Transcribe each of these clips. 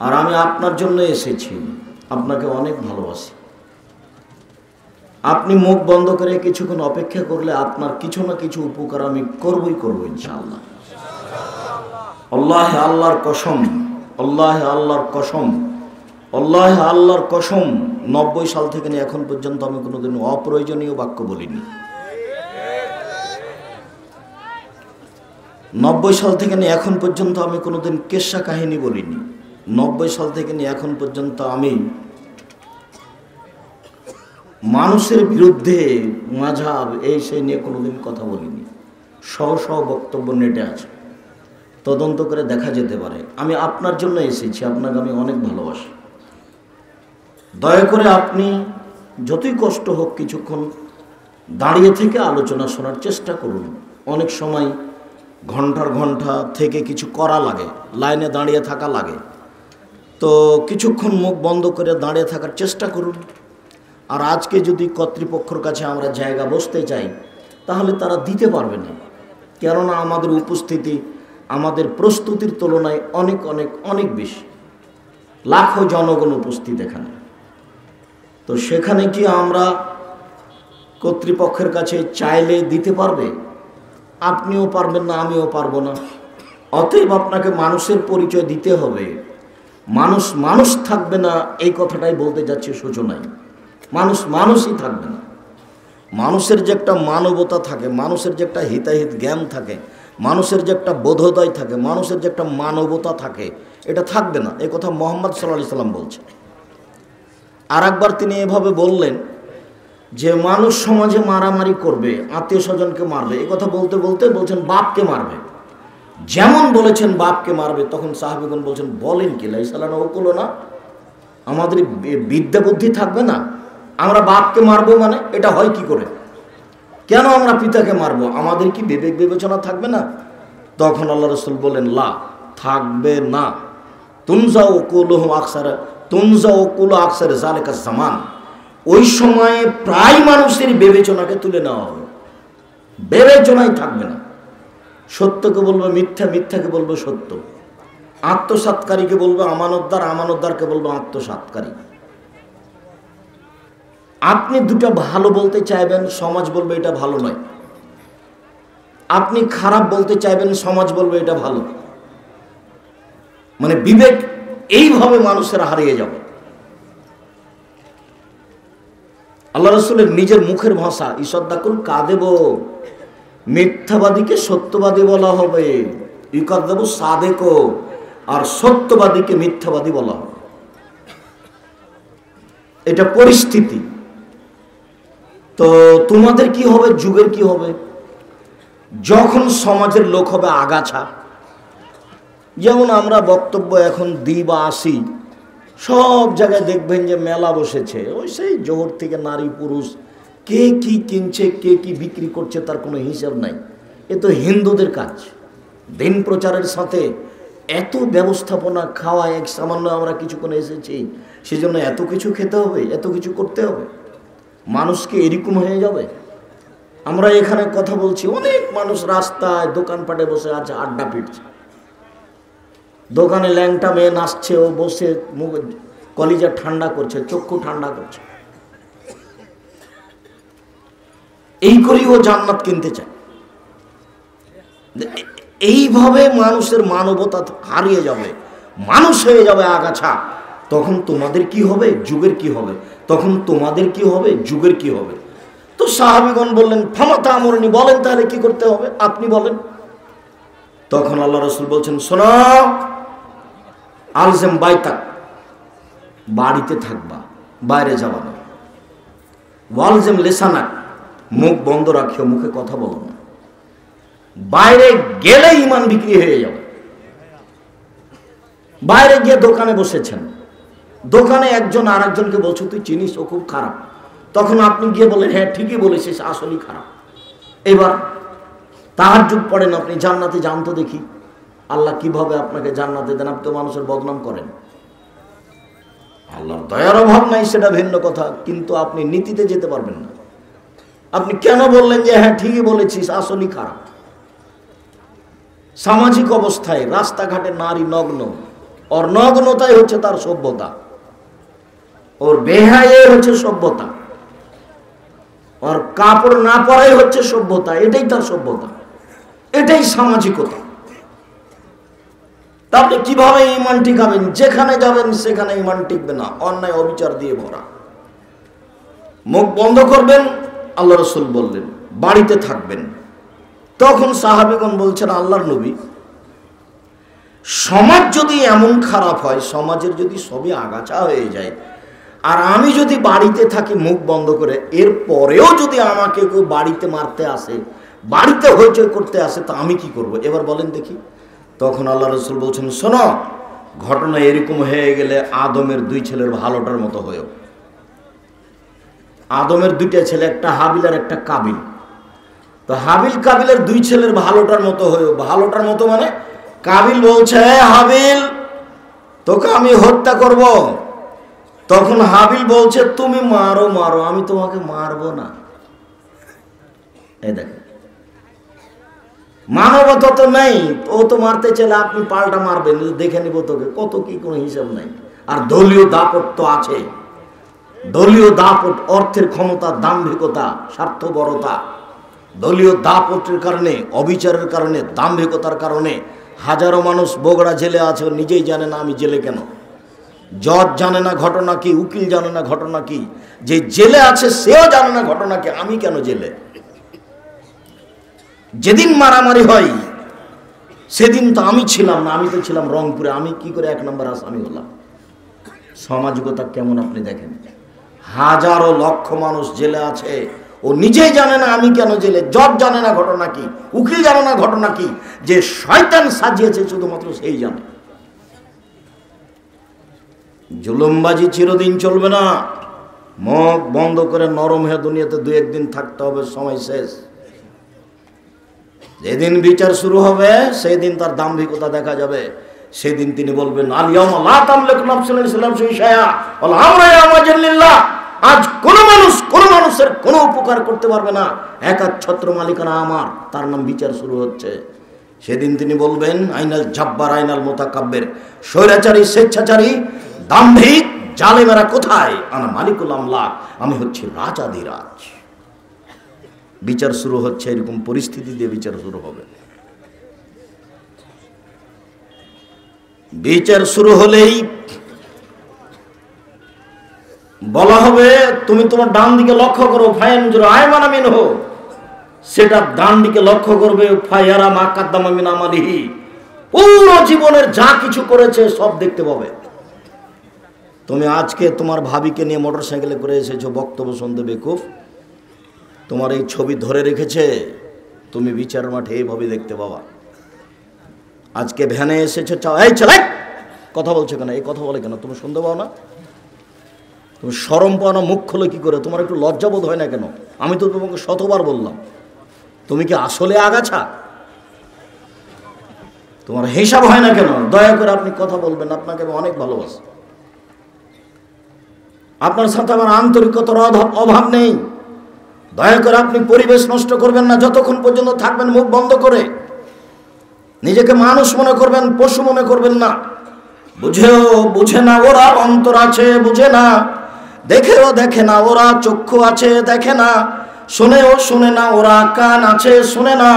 আর আমি আপনার জন্য এসেছি, আপনাকে অনেক ভালোবাসি। আপনি মুখ বন্ধ করে কিছুক্ষণ অপেক্ষা করলে আপনার কিছু না কিছু উপকার আমি করবই করব ইনশাআল্লাহ। আল্লাহ আল্লাহর কসম, আল্লাহ আল্লাহর কসম, আল্লাহ আল্লাহর কসম, 90 সাল থেকে নিয়ে এখন পর্যন্ত আমি কোনোদিন অপ্রয়োজনীয় বাক্য বলিনি। 90 সাল থেকে নিয়ে এখন পর্যন্ত আমি কোনোদিন কেচ্ছা কাহিনী বলিনি। 90 সাল থেকে নিয়ে এখন পর্যন্ত আমি মানুষের বিরুদ্ধে মাঝহাব এই সেই নিয়ে কোনোদিন কথা বলিনি। সহ বক্তব্য নেটে আছে, তদন্ত করে দেখা যেতে পারে। আমি আপনার জন্য এসেছি, আপনাকে আমি অনেক ভালোবাসি। দয়া করে আপনি যতই কষ্ট হোক কিছুক্ষণ দাঁড়িয়ে থেকে আলোচনা শোনার চেষ্টা করুন। অনেক সময় ঘন্টার ঘন্টা থেকে কিছু করা লাগে, লাইনে দাঁড়িয়ে থাকা লাগে, তো কিছুক্ষণ মুখ বন্ধ করে দাঁড়িয়ে থাকার চেষ্টা করুন। আর আজকে যদি কর্তৃপক্ষের কাছে আমরা জায়গা বসতে চাই তাহলে তারা দিতে পারবে না, কেননা আমাদের উপস্থিতি আমাদের প্রস্তুতির তুলনায় অনেক অনেক অনেক বেশি, লাখো জনগণ উপস্থিত এখানে। তো সেখানে কি আমরা কর্তৃপক্ষের কাছে চাইলে দিতে পারবে? আপনিও পারবেন না, আমিও পারবো না। অতএব আপনাকে মানুষের পরিচয় দিতে হবে। মানুষ মানুষ থাকবে না এই কথাটাই বলতে যাচ্ছে সূচনায়। মানুষ মানুষই থাকবে না। মানুষের যে একটা মানবতা থাকে, মানুষের যে একটা হিতাহিত জ্ঞান থাকে, মানুষের যে একটা বোধোদয় থাকে, মানুষের যে একটা মানবতা থাকে, এটা থাকবে না। এই কথা মুহাম্মদ সাল্লাল্লাহু আলাইহি সাল্লাম বলছে। আর একবার তিনি এভাবে বললেন যে মানুষ সমাজে মারামারি করবে, আত্মীয় স্বজনকে মারবে। এই কথা বলতে বলতে বলছেন বাপকে মারবে। যেমন বলেছেন বাপকে মারবে, তখন সাহাবীগণ বলছেন বলেন কি লাইসালানা ওকুলো না, আমাদের বিদ্যা বুদ্ধি থাকবে না? আমরা বাপকে মারবো মানে এটা হয় কি করে? কেন আমরা পিতাকে মারবো? আমাদের কি বিবেক বিবেচনা থাকবে না? তখন আল্লাহ রাসূল বলেন লা, থাকবে না। তুনজা ওকুলুহুম আকসারা, তুনজা ওকুলু আকসারা যালিকা জামান, ওই সময়ে প্রায় মানুষের বিবেচনাকে তুলে নেওয়া হবে, বিবেচনাই থাকবে না। সত্যকে বলবে মিথ্যা, মিথ্যাকে বলবে সত্য, আত্মসাৎকারীকে বলবে আমানতদার, আমানতদারকে বলবে আত্মসাৎকারী। আপনি দুটো ভালো বলতে চাইবেন, সমাজ বলবে এটা ভালো নয়। আপনি খারাপ বলতে চাইবেন, সমাজ বলবে এটা ভালো। মানে বিবেক এইভাবে মানুষের হারিয়ে যাবে। আল্লাহ রাসূলের নিজের মুখের ভাষা, ইসদ্দাকুল কাদেব, মিথ্যাবাদীকে সত্যবাদী বলা হবে, ইকাদ্দাবু সাদেকো, আর সত্যবাদীকে মিথ্যাবাদী বলা হবে। এটা পরিস্থিতি। তো তোমাদের কি হবে, যুগের কি হবে? যখন সমাজের লোক হবে আগাছা, যেমন আমরা বক্তব্য এখন দিই বা আসি, সব জায়গায় দেখবেন যে মেলা বসেছে, ওই সেই জোহর থেকে নারী পুরুষ কে কি কিনছে, কে কি বিক্রি করছে তার কোনো হিসাব নাই। এ তো হিন্দুদের কাজ। দিন প্রচারের সাথে এত ব্যবস্থাপনা, খাওয়া এক সামান্য আমরা কিছুক্ষণ এসেছি সেজন্য এত কিছু খেতে হবে, এত কিছু করতে হবে। মানুষকে এরকম হয়ে যাবে। আমরা এখানে কথা বলছি, অনেক মানুষ রাস্তায় দোকানপাটে বসে আছে, আড্ডা পিটছে। দোকানে ল্যাংটা মেয়ে নাচছে, ও বসে মুখ কলিজা ঠান্ডা করছে, চক্ষু ঠান্ডা করছে। এই করেই ও জান্নাত কিনতে চায়। এইভাবে মানুষের মানবতা হারিয়ে যাবে, মানুষ হয়ে যাবে আগাছা। তখন তোমাদের কি হবে, যুগের কি হবে? তখন তোমাদের কি হবে, যুগের কি হবে? তো সাহাবীগণ বললেন ফামাতা আমরনি, বলেন তাহলে কি করতে হবে, আপনি বলেন। তখন আল্লাহ রাসূল বলছেন শোনো, আলজাম বাইতাক, বাড়িতে থাকবা, বাইরে যাবা না। ওয়ালজাম লিসানাক, মুখ বন্ধ রাখিও, মুখে কথা বলো না। বাইরে গেলে ঈমান বিক্রি হয়ে যাবে। বাইরে গিয়ে দোকানে বসেছেন, দোকানে একজন আর একজনকে বলছো তুই চিনিস ও খুব খারাপ, তখন আপনি গিয়ে বলেন হ্যাঁ ঠিকই বলেছিস, আসলেই খারাপ। এবার তাহাজ্জুদ পড়েন আপনি, জান্নাতে যান তো দেখি, আল্লাহ কিভাবে আপনাকে জান্নাতে দেন। আপনি তো মানুষের বদনাম করেন। আল্লাহর দয়ার অভাব নাই সেটা ভিন্ন কথা, কিন্তু আপনি নীতিতে যেতে পারবেন না। আপনি কেন বললেন যে হ্যাঁ ঠিকই বলেছিস, আসলেই খারাপ। সামাজিক অবস্থায় রাস্তাঘাটে নারী নগ্ন, ওর নগ্নতাই হচ্ছে তার সভ্যতা, ওর বেহায়ে হচ্ছে সভ্যতা, ওর কাপড় না পরাই হচ্ছে সভ্যতা। এটাই তার সভ্যতা, এটাই সামাজিকতা। তা আপনি কিভাবে ঈমান টিকাবেন? যেখানে যাবেন সেখানে ঈমান টিকবে না, অন্যায় অবিচার দিয়ে ভরা। মুখ বন্ধ করবেন, আল্লাহ রাসূল বললেন বাড়িতে থাকবেন। তখন সাহাবীগণ বলছেন, আল্লাহর নবী, সমাজ যদি এমন খারাপ হয়, সমাজের যদি সবই আগাছা হয়ে যায়, আর আমি যদি বাড়িতে থাকি মুখ বন্ধ করে, এর পরেও যদি আমাকে কেউ বাড়িতে মারতে আসে, বাড়িতে হইচই করতে আসে, তা আমি কি করব? এবার বলেন দেখি। তখন আল্লাহ রাসূল বলছেন, শোনো, ঘটনা এরকম হয়ে গেলে আদমের 2 ছেলের ভালোটার মতো হয়েও। আদমের 2টা ছেলে, একটা হাবিল আর একটা কাবিল। তো হাবিল কাবিলের 2 ছেলের ভালোটার মতো হয়েও। ভালোটার মতো মানে কাবিল বলছে, হাবিল, তোকে আমি হত্যা করব। তখন হাবিল বলছে, তুমি মারো মারো, আমি তোমাকে মারবো না। এই দেখেন, মানবতা তো নেই। ও তো মারতে চাইলে আপনি পাল্টা মারবেন, দেখে নিব তোকে, কত কি কোনো হিসাব নাই। আর দলীয় দাপট তো আছে, দলীয় দাপট, অর্থের ক্ষমতা, দাম্ভিকতা, স্বার্থপরতা। দলীয় দাপটের কারণে, অবিচারের কারণে, দাম্ভিকতার কারণে হাজারো মানুষ বগুড়া জেলে আছে, নিজেই জানে না আমি জেলে কেন। জজ জানে না ঘটনা কি, উকিল জানে না ঘটনা কি, যে জেলে আছে সেও জানে না ঘটনা কি, আমি কেন জেলে। যেদিন মারামারি হয় সেদিন তো আমি ছিলাম না, আমি তো ছিলাম রংপুরে, আমি কি করে 1 নম্বর আসামি হলাম? সামাজিকতা কেমন আপনি দেখেন। হাজারো লক্ষ মানুষ জেলে আছে, ও নিজেই জানে না আমি কেন জেলে। জজ জানে না ঘটনা কি, উকিল জানে না ঘটনা কি, যে শয়তান সাজিয়েছে শুধুমাত্র সেই জানে। জুলুমবাজি চিরদিন চলবে না। মুখ বন্ধ করে নরম হয়ে দুনিয়াতে 2-1 দিন থাকতে হবে, সময় শেষ। যেদিন বিচার শুরু হবে সেদিন তার দাম্ভিকতা দেখা যাবে। সেদিন তিনি বলবেন, আল-ইয়াওমা লা তামলিকু নাফসুন লিনাফসিন শাইআ ওয়াল আমরু ইয়াওমাইযিন লিল্লাহ। আজ কোন মানুষের কোনো উপকার করতে পারবে না, একাচ্ছত্র মালিকানা আমার। তার নাম বিচার শুরু হচ্ছে। সেদিন তিনি বলবেন, আইনাল জাব্বার আইনাল মুতাকাব্বির। স্বৈরাচারী, স্বেচ্ছাচারী, দাম্ভিক, জালেমেরা কোথায়? আনা মালিকুল আমলাক, আমি হচ্ছি রাজাধিরাজ। বিচার শুরু হচ্ছে, এরকম পরিস্থিতি দিয়ে বিচার শুরু হবে। বিচার শুরু হলেই বলা হবে, তুমি তোমার ডান দিকে লক্ষ্য করো, ফায়ানজুর আয়মানা মিনহু, সেটা ডান দিকে লক্ষ্য করবে, ফায়ারা মা কাদ্দামা মিন আমালিহি, পুরো জীবনের যা কিছু করেছে সব দেখতে পাবে। তুমি আজকে তোমার ভাবিকে নিয়ে মোটরসাইকেলে করে এসেছো বক্তব্য শুনতে, বেকুফ, তোমার এই ছবি ধরে রেখেছে, তুমি বিচার মাঠে এইভাবে দেখতে পাবা। আজকে ভ্যানে এসেছো, চাও এই ছেলে কথা বলছো কেন, এই কথা বলে কেন, তুমি শুনতে পাও না? তুমি শরম পাও না? মুখ খোলো কি করে? তোমার একটু লজ্জাবোধ হয় না কেন? আমি তো তোমাকে শতবার বললাম, তুমি কি আসলে আগাছা? তোমার হিসাব হয় না কেন? দয়া করে আপনি কথা বলবেন, আপনাকে আমি অনেক ভালোবাসি, আপনার সাথে আমার আন্তরিকতার অভাব নেই। দয়া করে আপনি পরিবেশ নষ্ট করবেন না, যতক্ষণ পর্যন্ত থাকবেন মুখ বন্ধ করে। নিজেকে মানুষ মনে করবেন, পশু মনে করবেন না। বুঝে না ওরা অন্তর আছে, বুঝে না। দেখেও দেখে না ওরা, চক্ষু আছে দেখে না। শুনেও শুনে না ওরা, কান আছে শুনে না।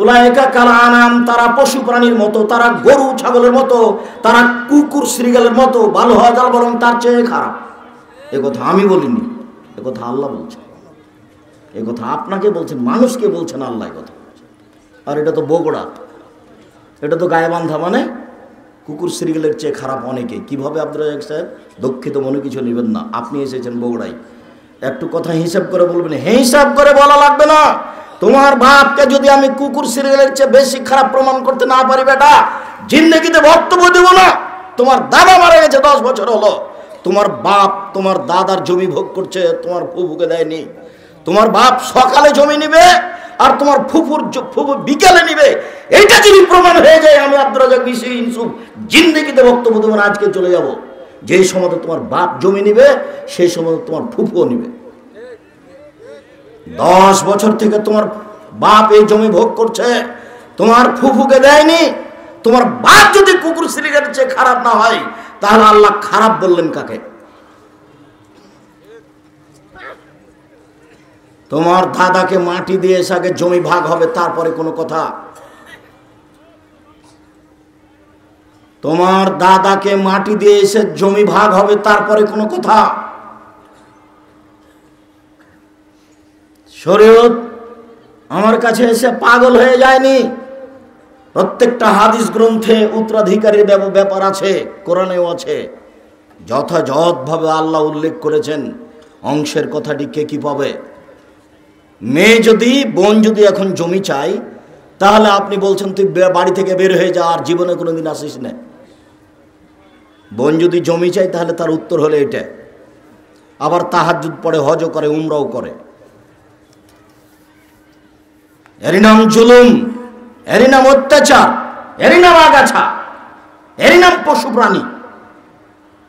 উলাইকা কাল আনাম, তারা পশু প্রাণীর মতো, তারা গরু ছাগলের মতো, তারা কুকুর শ্রীগালের মতো, ভালো হওয়া যাল বরং তার চেয়ে খারাপ। এ কথা আমি বলিনি, এ কথা আল্লাহ বলছেন। এ কথা আপনাকে বলছেন, মানুষকে বলছেন আল্লাহ কথা। আর এটা তো বগুড়া, এটা তো গায়েবান্ধা, মানে কুকুর শ্রীগালের চেয়ে খারাপ অনেকে। কিভাবে আব্দুর রাজ্জাক সাহেব? দুঃখিত মনে কিছু নেবেন না, আপনি এসেছেন বগুড়ায়, একটু কথা হিসাব করে বলবেন। হিসাব করে বলা লাগবে না। তোমার বাপকে যদি আমি কুকুর শ্রীগালের চেয়ে বেশি খারাপ প্রমাণ করতে না পারি, বেটা জিন্দেগিতে বক্তব্য দেব না। তোমার দাদা মারা গেছে 10 বছর হলো, তোমার বাপ তোমার দাদার জমি ভোগ করছে, তোমার ফুফুকে দেয়নি। তোমার বাপ সকালে জমি নিবে আর তোমার ফুফু বিকালে নিবে। এইটা যদি প্রমাণ হয়ে যায়, আমি আব্দুর রাজ্জাক বিশি ইনসুফ জিন্দেগিতে বক্তব্য দেবো না, আজকে চলে যাব। যেই সময় তোমার বাপ জমি নিবে সেই সময় তোমার ফুফুও নিবে। 10 বছর থেকে তোমার বাপ এই জমি ভোগ করছে, তোমার ফুফুকে দেয়নি। তোমার বাপ যদি কুকুর শ্রীগার চেয়ে খারাপ না হয়, তাহলে আল্লাহ খারাপ বললেন কাকে? তোমার দাদাকে মাটি দিয়ে এসে আগে জমি ভাগ হবে, তারপরে কোনো কথা। তোমার দাদাকে মাটি দিয়ে এসে জমি ভাগ হবে, তারপরে কোনো কথা। শরীয়ত আমার কাছে এসে পাগল হয়ে যায়নি। প্রত্যেকটা হাদিস গ্রন্থে উত্তরাধিকারীর ব্যাপার আছে, কোরআনেও আছে। যথাযথভাবে আল্লাহ উল্লেখ করেছেন অংশের কথাটি কে কি পাবে। মেয়ে যদি, বোন যদি এখন জমি চাই, তাহলে আপনি বলছেন তুই বাড়ি থেকে বের হয়ে যা, আর জীবনে কোনোদিন আসিস না। বোন যদি জমি চাই, তাহলে তার উত্তর হলো এটা। আবার তাহাজ্জুদ পড়ে, হজও করে, উমরাও করে। এরই নাম জুলুম, এরই নাম অত্যাচার, এরই নাম আগাছা, এরই নাম পশু প্রাণী।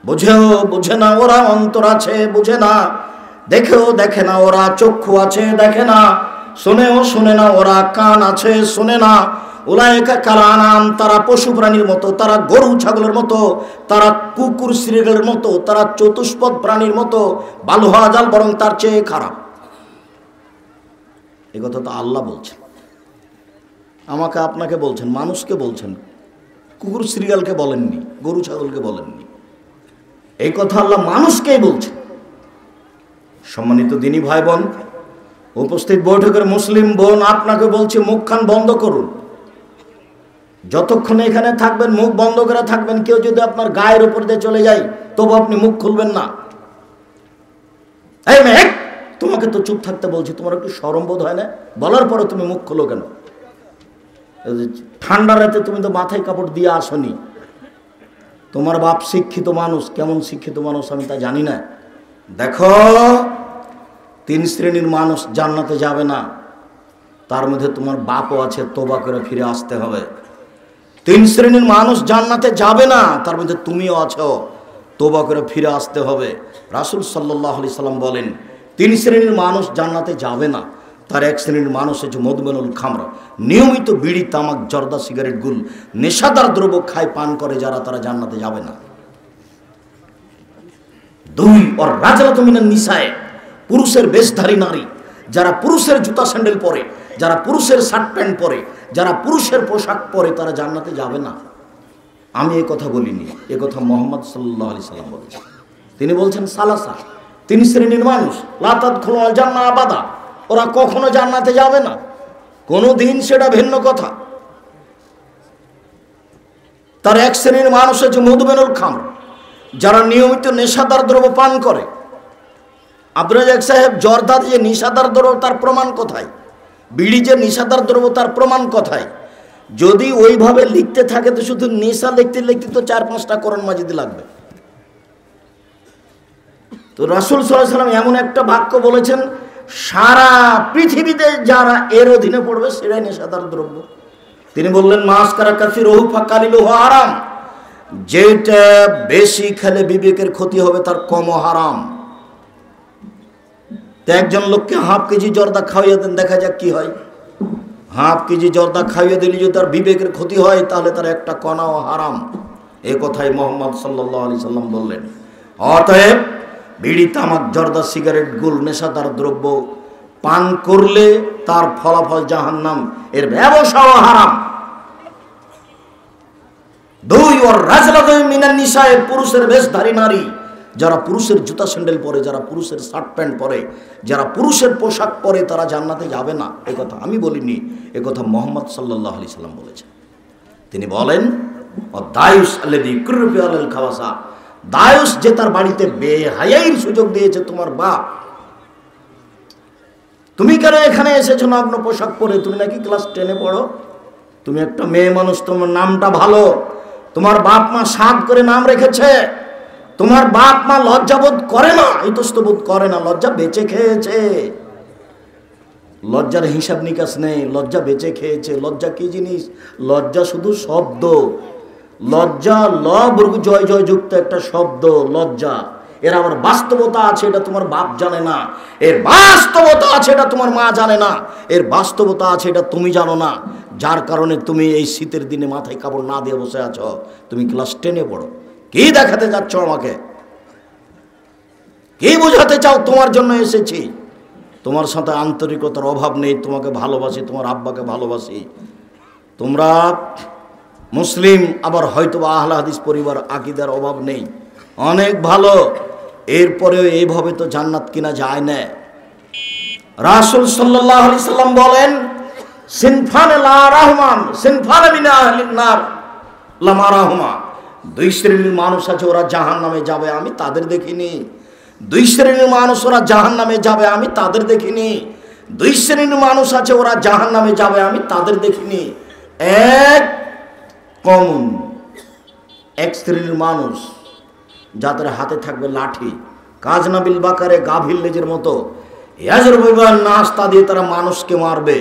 বুঝেও বুঝে না ওরা, অন্তর আছে বুঝে না, দেখেও দেখে না ওরা, চক্ষু আছে দেখে না, শুনেও শুনে না ওরা, কান আছে শুনে না। উলায়েকা কালানাম, তারা পশু প্রাণীর মতো, তারা গরু ছাগলের মতো, তারা কুকুর শ্রীগালের মতো, তারা চতুষ্পদ প্রাণীর মতো, বালুহা জাল বরং তার চেয়ে খারাপ। এ কথা তো আল্লাহ বলছেন, আমাকে আপনাকে বলছেন, মানুষকে বলছেন, কুকুর শ্রীগালকে বলেননি, গরু ছাগলকে বলেননি। এই কথা আল্লাহ মানুষকেই বলছেন। সম্মানিত দিনী ভাই বোন, উপস্থিত বৈঠকের মুসলিম বোন, আপনাকে বলছি মুখখান বন্ধ করুন। যতক্ষণ এখানে থাকবেন মুখ বন্ধ করে থাকবেন। কেউ যদি আপনার গায়ের উপর দিয়ে চলে যায়, তবু আপনি মুখ খুলবেন না। এই মেয়ে, তোমাকে তো চুপ থাকতে বলছি, তোমার একটু শরম বোধ হয় না? বলার পরে তুমি মুখ খোলো কেন? ঠান্ডা রাতে তুমি তো মাথায় কাপড় দিয়ে আসনি। তোমার বাপ শিক্ষিত মানুষ, কেমন শিক্ষিত মানুষ আমি তা জানি না। দেখো, 3 শ্রেণীর মানুষ জান্নাতে যাবে না, তার মধ্যে তোমার বাপও আছে, তওবা করে ফিরে আসতে হবে। 3 শ্রেণীর মানুষ জান্নাতে যাবে না, তার মধ্যে তুমিও আছো, তওবা করে ফিরে আসতে হবে। রাসূল সাল্লাল্লাহু আলাইহি সাল্লাম বলেন, 3 শ্রেণীর মানুষ জান্নাতে যাবে না, তার 1 শ্রেণীর মানুষ হচ্ছে মদমেনুল খামর, নিয়মিত বিড়ি, তামাক, জর্দা, সিগারেট, গুল, নেশাদার দ্রব্য খায়, পান করে যারা, তারা জান্নাতে যাবে না। 2 ওর রাজলাতু মিনান নিসায়ে, পুরুষের বেশধারী নারী, যারা পুরুষের জুতা স্যান্ডেল পরে, যারা পুরুষের শার্ট প্যান্ট পরে, যারা পুরুষের পোশাক পরে, তারা জান্নাতে যাবে না। আমি এই কথা বলিনি, এ কথা মুহাম্মদ সাল্লাল্লাহু আলাইহি সাল্লাম বলেছেন। তিনি বলছেন সালাসা, 3 শ্রেণীর মানুষ, লা তাদখুলুল জান্নাহ আবাদা, ওরা কখনো জান্নাতে যাবে না, কোনো দিন, সেটা ভিন্ন কথা। তার 1 শ্রেণীর মানুষ হচ্ছে মদমেনুল খামর, যারা নিয়মিত নেশাদার দ্রব্য পান করে। আব্দুর রাজ্জাক সাহেব, জর্দা যে নেশাদার দ্রব্য, তার প্রমাণ কোথায়? বিড়ি যে নেশাদার দ্রব্য, তার প্রমাণ কোথায়? যদি ওইভাবে লিখতে থাকে তো শুধু নেশা লিখতে লিখতে তো 4-5টা কোরআন মাজিদ লাগবে। তো রাসূল সাল্লাল্লাহু আলাইহি ওয়াসাল্লাম এমন একটা বাক্য বলেছেন, সারা পৃথিবীতে যারা এর অধীনে পড়বে সেটাই নেশাদার দ্রব্য। তিনি বললেন, মাসকারা কাসিরুহু ফাকালিলুহু হারাম, যেটা বেশি খেলে বিবেকের ক্ষতি হবে তার কমও হারাম। তো একজন লোককে হাফ কেজি জর্দা খাওয়িয়ে দেন, দেখা যাক কি হয়। হাফ কেজি জর্দা খাইয়ে দিলে যদি তার বিবেকের ক্ষতি হয়, তাহলে তার একটা কণাও হারাম। এ কথাই মুহাম্মদ সাল্লাল্লাহু আলাইহি সাল্লাম বললেন। অতএব বিড়ি, তামাক, জর্দা, সিগারেট, গুল, নেশাদার দ্রব্য পান করলে তার ফলাফল জাহান্নাম, এর ব্যবসাও হারাম। 2 ওর রাজলাতু মিনান নিসায়ে, পুরুষের বেশধারী নারী, যারা পুরুষের জুতা স্যান্ডেল পরে, যারা পুরুষের শার্ট প্যান্ট পরে, যারা পুরুষের পোশাক পরে, তারা জান্নাতে যাবে না। এ কথা আমি বলিনি, এ কথা মুহাম্মদ সাল্লাল্লাহু আলাইহি সাল্লাম বলেছেন। তিনি বলেন, দায়ুস আল্লাযী ইকররু আলাল খাওয়াসা, দায়ুস যে তার বাড়িতে বেহায়াইর সুযোগ দিয়েছে তোমার বাপ। তুমি কেন এখানে এসেছো নগ্ন পোশাক পরে? তুমি নাকি ক্লাস 10-এ পড়ো, তুমি একটা মেয়ে মানুষ, তোমার নামটা ভালো, তোমার বাপ মা সাধ করে নাম রেখেছে, তোমার বাপ মা লজ্জাবোধ করে না, ইতস্তবোধ করে না, লজ্জা বেঁচে খেয়েছে। লজ্জার হিসাব নিকাশ নেই, লজ্জা বেঁচে খেয়েছে। লজ্জা কি জিনিস? লজ্জা শুধু শব্দ। লজ্জা বর্গ জয় জয় যুক্ত একটা শব্দ লজ্জা। এর আবার বাস্তবতা আছে, এটা তোমার বাপ জানে না। এর বাস্তবতা আছে, এটা তোমার মা জানে না। এর বাস্তবতা আছে, এটা তুমি জানো না। যার কারণে তুমি এই শীতের দিনে মাথায় কাপড় না দিয়ে বসে আছো। তুমি ক্লাস 10-এ পড়ো। কি দেখাতে যাচ্ছ আমাকে? কি বোঝাতে চাও? তোমার জন্য এসেছি। তোমার সাথে আন্তরিকতার অভাব নেই, তোমাকে ভালোবাসি, তোমার আব্বাকে ভালোবাসি। তোমরা মুসলিম, আবার হয়তো বা আহলে হাদিস পরিবার, আকীদার অভাব নেই, অনেক ভালো। এরপরেও এইভাবে তো জান্নাত কিনা যায় না। রাসূল সাল্লাল্লাহু আলাইহি সাল্লাম বলেন, সিনফানে লা রাহমান সিনফানে মিন আহলিন নার লা মারাহুমা। দুই শ্রেণীর মানুষ আছে, ওরা জাহান্নামে যাবে, আমি তাদের দেখিনি। দুই শ্রেণীর মানুষ ওরা জাহান্নামে যাবে, আমি তাদের দেখিনি। দুই শ্রেণীর মানুষ আছে, ওরা জাহান্নামে যাবে, আমি তাদের দেখিনি। এক কমন, এক শ্রেণীর মানুষ যাদের হাতে থাকবে লাঠি, কাজনাবিল বাকারে গাভীর লেজের মতো, ইয়াজরুবিবান নাস্তা দিয়ে তারা মানুষকে মারবে।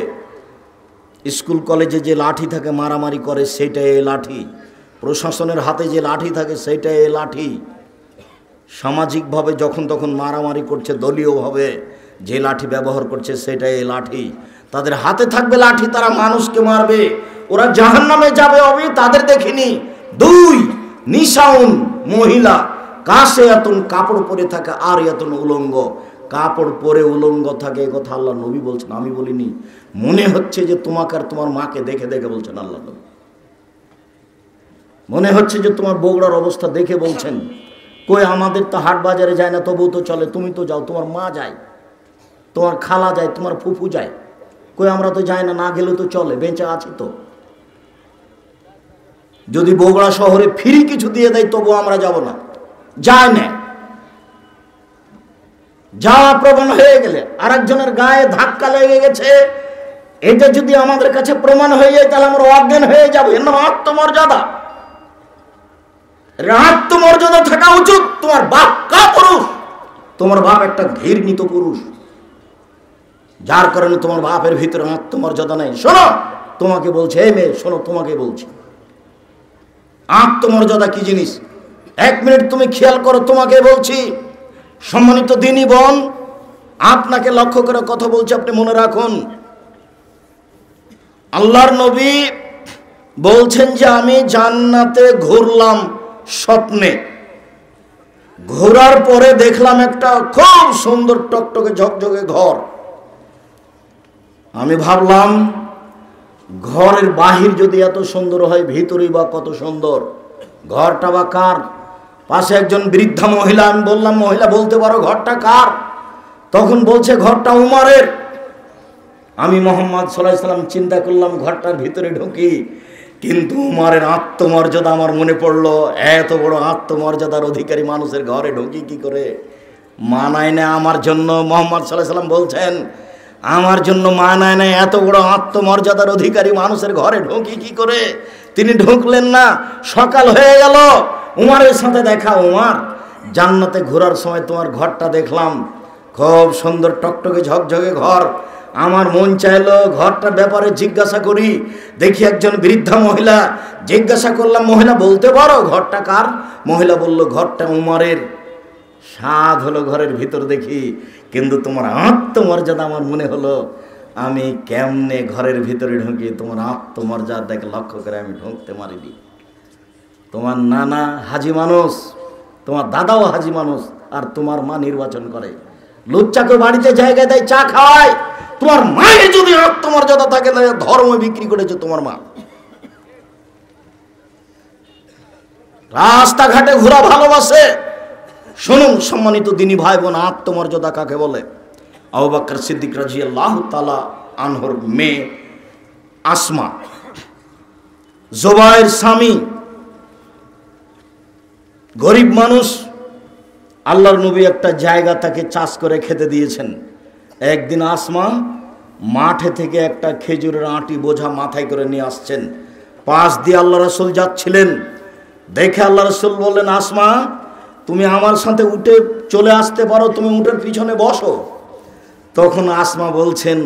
স্কুল কলেজে যে লাঠি থাকে মারামারি করে, সেইটাই এই লাঠি। প্রশাসনের হাতে যে লাঠি থাকে সেইটাই এই লাঠি। সামাজিকভাবে যখন তখন মারামারি করছে, দলীয়ভাবে যে লাঠি ব্যবহার করছে সেটাই এই লাঠি। তাদের হাতে থাকবে লাঠি, তারা মানুষকে মারবে, ওরা জাহান্নামে যাবে, আমি তাদের দেখিনি। দুই, নিশাউন, মহিলা, কাশে এতন, কাপড় পরে থাকে, আর এতন উলঙ্গ, কাপড় পরে উলঙ্গ থাকে। এ কথা আল্লাহ নবী বলছেন, আমি বলিনি। মনে হচ্ছে যে তোমাকে আর তোমার মাকে দেখে দেখে বলছেন আল্লাহ নবী। মনে হচ্ছে যে তোমার বগুড়ার অবস্থা দেখে বলছেন। কই আমাদের তো হাট বাজারে যায় না, তবুও তো চলে। তুমি তো যাও, তোমার মা যায়, তোমার খালা যায়, তোমার ফুফু যায়। কই আমরা তো যাই না, না গেলে তো চলে, বেঁচে আছি তো। যদি বগুড়া শহরে ফ্রি কিছু দিয়ে দেয় তবু আমরা যাব না, যায় না। যাওয়া প্রমাণ হয়ে গেলে, আরেকজনের গায়ে ধাক্কা লেগে গেছে, এটা যদি আমাদের কাছে প্রমাণ হয়ে যায় তাহলে আমরা অজ্ঞান হয়ে যাবো। এর নাম আত্মমর্যাদা। আত্মমর্যাদা থাকা উচিত। তোমার বাপ কাপুরুষ, তোমার বাপ একটা ঘৃণিত পুরুষ, যার কারণে তোমার বাপের ভিতরে আত্মমর্যাদা নেই। শোনো, তোমাকে বলছে, এই মেয়ে শোনো, তোমাকে বলছি আত্মমর্যাদা কি জিনিস। 1 মিনিট তুমি খেয়াল করো, তোমাকে বলছি। সম্মানিত দিনী বোন, আপনাকে লক্ষ্য করে কথা বলছি, আপনি মনে রাখুন। আল্লাহর নবী বলছেন যে আমি জান্নাতে ঘুরলাম স্বপ্নে। ঘোরার পরে দেখলাম একটা খুব সুন্দর টকটকে ঝকঝকে ঘর। আমি ভাবলাম ঘরের বাহির যদি এত সুন্দর হয়, ভিতরেই বা কত সুন্দর। ঘরটা বা কার? পাশে একজন বৃদ্ধা মহিলা। আমি বললাম, মহিলা বলতে পারো ঘরটা কার? তখন বলছে ঘরটা উমরের। আমি মুহাম্মদ সাল্লাল্লাহু আলাইহি সাল্লাম চিন্তা করলাম ঘরটার ভিতরে ঢুকি, কিন্তু উমরের আত্মমর্যাদা আমার মনে পড়লো। এত বড় আত্মমর্যাদার অধিকারী মানুষের ঘরে ঢুকি কি করে? মানায় না আমার জন্য। মুহাম্মদ সাল্লাল্লাহু আলাইহি সাল্লাম বলছেন আমার জন্য মানায় না, এত বড় আত্মমর্যাদার অধিকারী মানুষের ঘরে ঢুকি কি করে? তিনি ঢুকলেন না। সকাল হয়ে গেল, উমরের সাথে দেখা। উমর, জান্নাতে ঘোরার সময় তোমার ঘরটা দেখলাম, খুব সুন্দর টকটকে ঝকঝকে ঘর। আমার মন চাইলো ঘরটার ব্যাপারে জিজ্ঞাসা করি। দেখি একজন বৃদ্ধা মহিলা। জিজ্ঞাসা করলাম, মহিলা বলতে পারো ঘরটা কার? মহিলা বলল ঘরটা উমরের। স্বাদ হলো ঘরের ভিতর দেখি, কিন্তু তোমার আত্মমর্যাদা আমার মনে হলো আমি কেমনে ঘরের ভিতরে ঢুকি। তোমার আত্মমর্যাদা দেখে লক্ষ্য করে আমি ঢুকতে পারিনি। তোমার নানা হাজি মানুষ, তোমার দাদাও হাজি মানুষ, আর তোমার মা নির্বাচন করে। লুচ্চাকে বাড়িতে জায়গায় দেয়, চা খাওয়ায়। তোমার মায়ের যদি আত্মমর্যাদা থাকে তাহলে ধর্ম বিক্রি করেছে তোমার মা। রাস্তাঘাটে ঘোরা ভালোবাসে। শুনুন সম্মানিত দিনী ভাই বোন, আত্মমর্যাদা কাকে বলে? আবু বকর সিদ্দিক রাদিয়াল্লাহু তাআলা আনহুর মেয়ে আসমা, জুবাইর স্বামী, গরিব মানুষ। আল্লাহর নবী একটা জায়গা তাকে চাষ করে খেতে দিয়েছেন। একদিন আসমা মাঠে থেকে একটা খেজুরের আঁটি বোঝা মাথায় করে নিয়ে আসছেন। পাশ দিয়ে আল্লাহ রাসূল যাচ্ছিলেন। দেখে আল্লাহ রাসূল বললেন, আসমা তুমি আমার সাথে উঠে চলে আসতে পারো, তুমি উটের পিছনে বসো। তখন আসমা বলছেন,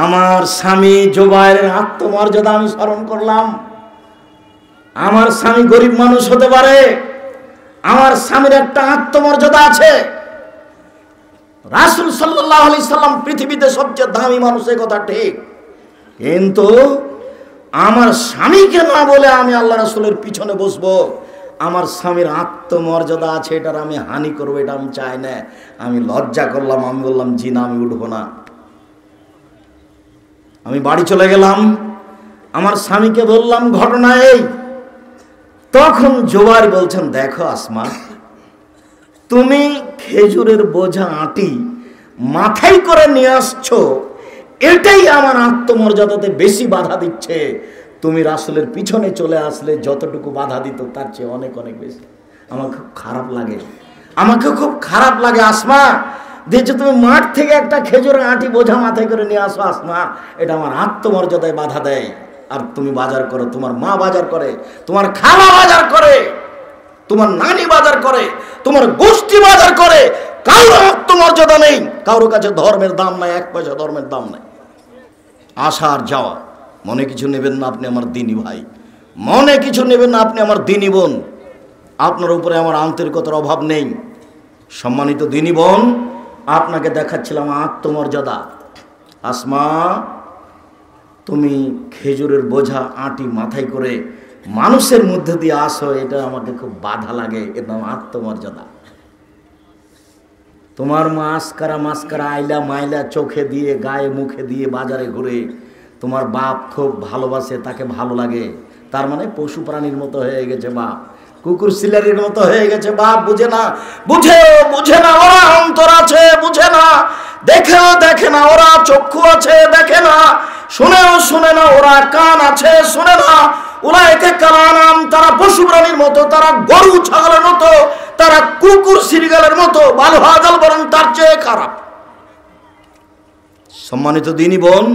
আমার স্বামী জুবাইরের আত্মমর্যাদা আমি স্মরণ করলাম। আমার স্বামী গরিব মানুষ হতে পারে, আমার স্বামীর একটা আত্মমর্যাদা আছে। রাসূল সাল্লাল্লাহু আলাইহি সাল্লাম পৃথিবীতে সবচেয়ে দামি মানুষ, এ কথা ঠিক, কিন্তু আমার স্বামীকে না বলে আমি আল্লাহ রাসূলের পিছনে বসবো, আমার স্বামীর আত্মমর্যাদা আছে, এটার আমি হানি করবো, এটা আমি চাই না। আমি লজ্জা করলাম, আমি বললাম জি না, আমি উঠবো না। আমি বাড়ি চলে গেলাম, আমার স্বামীকে বললাম ঘটনা এই। তখন জোবাইর বলছেন, দেখো আসমা, তুমি খেজুরের বোঝা আটি মাথায় করে নিয়ে আসছো, এটাই আমার আত্মমর্যাদাতে বেশি বাধা দিচ্ছে। তুমি রাসূলের পিছনে চলে আসলে যতটুকু বাধা দিত তার চেয়ে অনেক অনেক বেশি। আমার খুব খারাপ লাগে, আমাকে খুব খারাপ লাগে আসমা, দেখছো তুমি মাঠ থেকে একটা খেজুরের আটি বোঝা মাথায় করে নিয়ে আসো আসমা, এটা আমার আত্মমর্যাদায় বাধা দেয়। আর তুমি বাজার করো, তোমার মা বাজার করে, তোমার খালা বাজার করে, তোমার নানি বাজার করে, তোমার গোষ্ঠী বাজার করে, কারোর আত্মমর্যাদা নেই, কারোর কাছে ধর্মের দাম নাই, এক পয়সা ধর্মের দাম নাই। আসা আর যাওয়া, মনে কিছু নেবেন না, আপনি আমার দিনী ভাই, মনে কিছু নেবেন না, আপনি আমার দিনী বোন, আপনার উপরে আমার আন্তরিকতার অভাব নেই। সম্মানিত দিনী বোন, আপনাকে দেখাচ্ছিলাম আত্মমর্যাদা। আসমা, তুমি খেজুরের বোঝা আটি মাথায় করে মানুষের মধ্যে দিয়ে আসো, এটা আমাকে খুব বাধা লাগে, এর নাম আত্মমর্যাদা। তোমার মা আসকারা মাস্কারা আইলা মাইলা চোখে দিয়ে গায়ে মুখে দিয়ে বাজারে ঘুরে, তোমার বাপ খুব ভালোবাসে, তাকে ভালো লাগে, তার মানে পশু প্রাণীর মতো হয়ে গেছে বাপ, কুকুর সিলারির মতো হয়ে গেছে বাপ। বুঝে না, বুঝে না, ওরা অন্তর আছে বুঝে না, দেখে না, ওরা চক্ষু আছে দেখে না, শুনে না, ওরা কান আছে শুনে না, ওরা একে কালানাম, তারা পশু প্রাণীর মতো, তারা গরু ছাগলের মতো, তারা কুকুর সিরিগালের মতো, ভালো হাজাল বরং তার চেয়ে খারাপ। সম্মানিত দিনী বোন,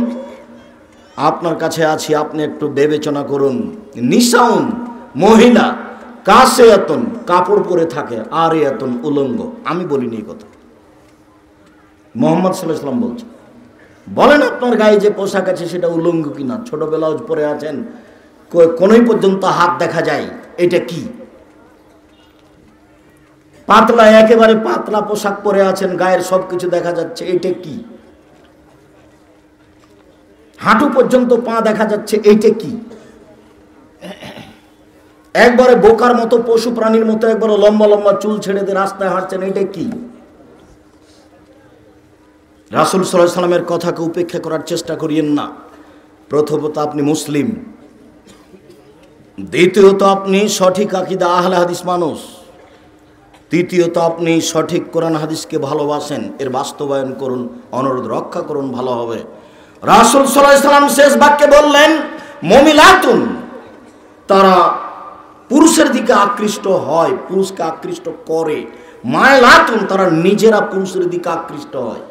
আপনার কাছে আছি, আপনি একটু বিবেচনা করুন। নিসাউন মহিলা, কাছে এতন কাপড় পরে থাকে, আর এতন উলঙ্গ। আমি বলিনি এই কথা, মুহাম্মদ সাল্লাল্লাহু আলাইহি ওয়াসাল্লাম বলছেন। বলেন আপনার গায়ে যে পোশাক আছে সেটা উলঙ্গ কিনা? ছোট ব্লাউজ পরে আছেন, কোনই পর্যন্ত হাত দেখা যায়, এটা কি? পাতলা, একেবারে পাতলা পোশাক পরে আছেন, গায়ের সবকিছু দেখা যাচ্ছে, এটা কি? হাঁটু পর্যন্ত পা দেখা যাচ্ছে, এইটা কি? একবারে বোকার মতো, পশু প্রাণীর মতো একবারে লম্বা লম্বা চুল ছেড়ে দিয়ে রাস্তায় হাঁটছেন, এটা কি? রাসূল সাল্লাল্লাহু আলাইহি ওয়াসাল্লামের কথাকে উপেক্ষা করার চেষ্টা করিয়েন না। প্রথমত আপনি মুসলিম, দ্বিতীয়ত আপনি সঠিক আকীদা আহলে হাদিস মানুষ, তৃতীয়ত আপনি সঠিক কোরআন হাদিসকে ভালোবাসেন, এর বাস্তবায়ন করুন, অনুরোধ রক্ষা করুন, ভালো হবে। রাসূল সাল্লাল্লাহু আলাইহি ওয়াসাল্লাম শেষ বাক্যে বললেন, মুমিলাতুন, তারা পুরুষের দিকে আকৃষ্ট হয়, পুরুষকে আকৃষ্ট করে। মায়লাতুন, তারা নিজেরা পুরুষের দিকে আকৃষ্ট হয়,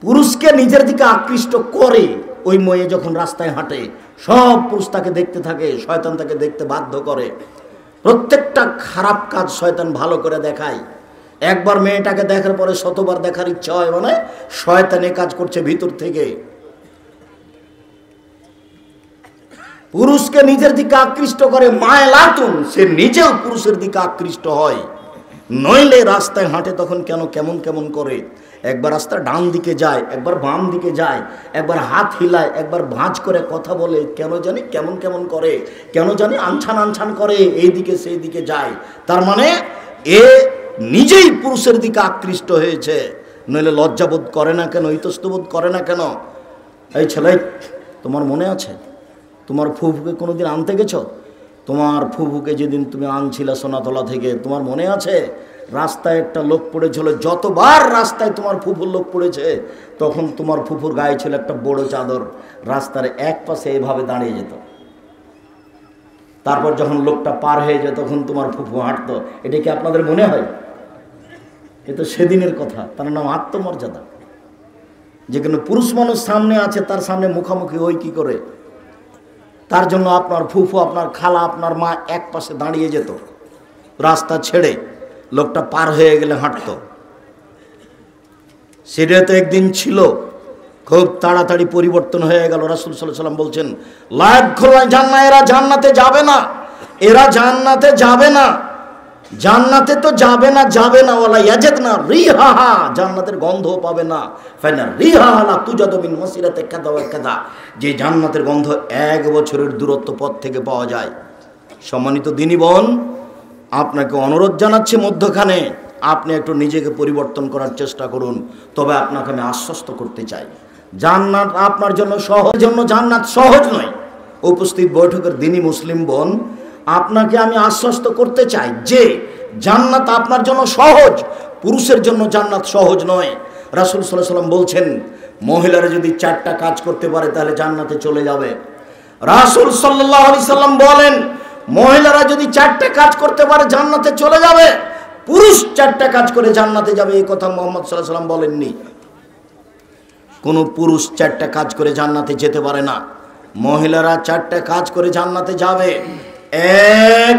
পুরুষকে নিজের দিকে আকৃষ্ট করে। ওই মেয়ে যখন রাস্তায় হাঁটে, সব পুরুষ তাকে দেখতে থাকে, শয়তান তাকে দেখতে বাধ্য করে। প্রত্যেকটা খারাপ কাজ শয়তান ভালো করে দেখায়। একবার মেয়েটাকে দেখার পরে শতবার দেখার ইচ্ছা হয়, মানে শয়তান এ কাজ করছে ভিতর থেকে। পুরুষকে নিজের দিকে আকৃষ্ট করে মায়লাতুন, সে নিজেও পুরুষের দিকে আকৃষ্ট হয়। নইলে রাস্তায় হাঁটে তখন কেমন কেমন করে, একবার রাস্তা ডান দিকে যায়, একবার বাম দিকে যায়, একবার হাত হিলায়, একবার ভাঁজ করে কথা বলে, কেন জানি কেমন করে, কেন জানি আনছান করে, এই দিকে সেই দিকে যায়। তার মানে এ নিজেই পুরুষের দিকে আকৃষ্ট হয়েছে। নইলে লজ্জাবোধ করে না কেন, ইতস্তবোধ করে না কেন? এই ছেলে, তোমার মনে আছে তোমার ফুফুকে কোনোদিন আনতে গেছো? তোমার ফুফুকে যেদিন তুমি আনছিলে সোনাতলা থেকে, তোমার মনে আছে রাস্তায় একটা লোক পড়েছিল? যতবার রাস্তায় তোমার ফুফুর লোক পড়েছে, তখন তোমার ফুফুর গায়ে ছিল একটা বড় চাদর, রাস্তার এক পাশে এইভাবে দাঁড়িয়ে যেত। তারপর যখন লোকটা পার হয়ে যেত, তখন তোমার ফুফু হাঁটতো। এটা কি আপনাদের মনে হয়? এ তো সেদিনের কথা। তার নাম আত্মমর্যাদা। যেখানে পুরুষ মানুষ সামনে আছে, তার সামনে মুখামুখি ওই কি করে? তার জন্য আপনার ফুফু, আপনার খালা, আপনার মা এক পাশে দাঁড়িয়ে যেত, রাস্তা ছেড়ে লোকটা পার হয়ে গেলে হাঁটত। সেটা তো একদিন ছিল, খুব তাড়াতাড়ি পরিবর্তন হয়ে গেল। রাসূল সাল্লাল্লাহু আলাইহি ওয়াসাল্লাম বলছেন, লা ইয়াদখুলুল জান্নাহ, এরা জান্নাতে যাবে না, এরা জান্নাতে যাবে না। জান্নাতে তো যাবে না, যাবে না, ওয়ালা ইয়াজিদনা রিহাহা, জান্নাতের গন্ধ পাবে না। ফাইনা রিহাহা লা তুজাদু মিন মাসিরাতি কাযা ওয়া কাযা, যে জান্নাতের গন্ধ 1 বছরের দূরত্ব পথ থেকে পাওয়া যায়। সম্মানিত দিনী বোন, আপনাকে অনুরোধ জানাচ্ছি মধ্যখানে আপনি একটু নিজেকে পরিবর্তন করার চেষ্টা করুন। তবে আপনাকে আমি আশ্বস্ত করতে চাই, জান্নাত আপনার জন্য সহজ, জন্য জান্নাত সহজ নয়। উপস্থিত বৈঠকের দিনী মুসলিম বোন, আপনাকে আমি আশ্বস্ত করতে চাই যে জান্নাত আপনার জন্য সহজ, পুরুষের জন্য জান্নাত সহজ নয়। রাসূল সাল্লাল্লাহু আলাইহি ওয়াসাল্লাম বলছেন, মহিলারা যদি 4টা কাজ করতে পারে তাহলে জান্নাতে চলে যাবে। রাসূল সাল্লাল্লাহু আলাইহি সাল্লাম বলেন, মহিলারা যদি 4টা কাজ করতে পারে জান্নাতে চলে যাবে। পুরুষ 4টা কাজ করে জান্নাতে যাবে এই কথা মুহাম্মদ সাল্লাল্লাহু আলাইহি সাল্লাম বলেননি। কোন পুরুষ 4টা কাজ করে জান্নাতে যেতে পারে না, মহিলারা 4টা কাজ করে জান্নাতে যাবে। 1,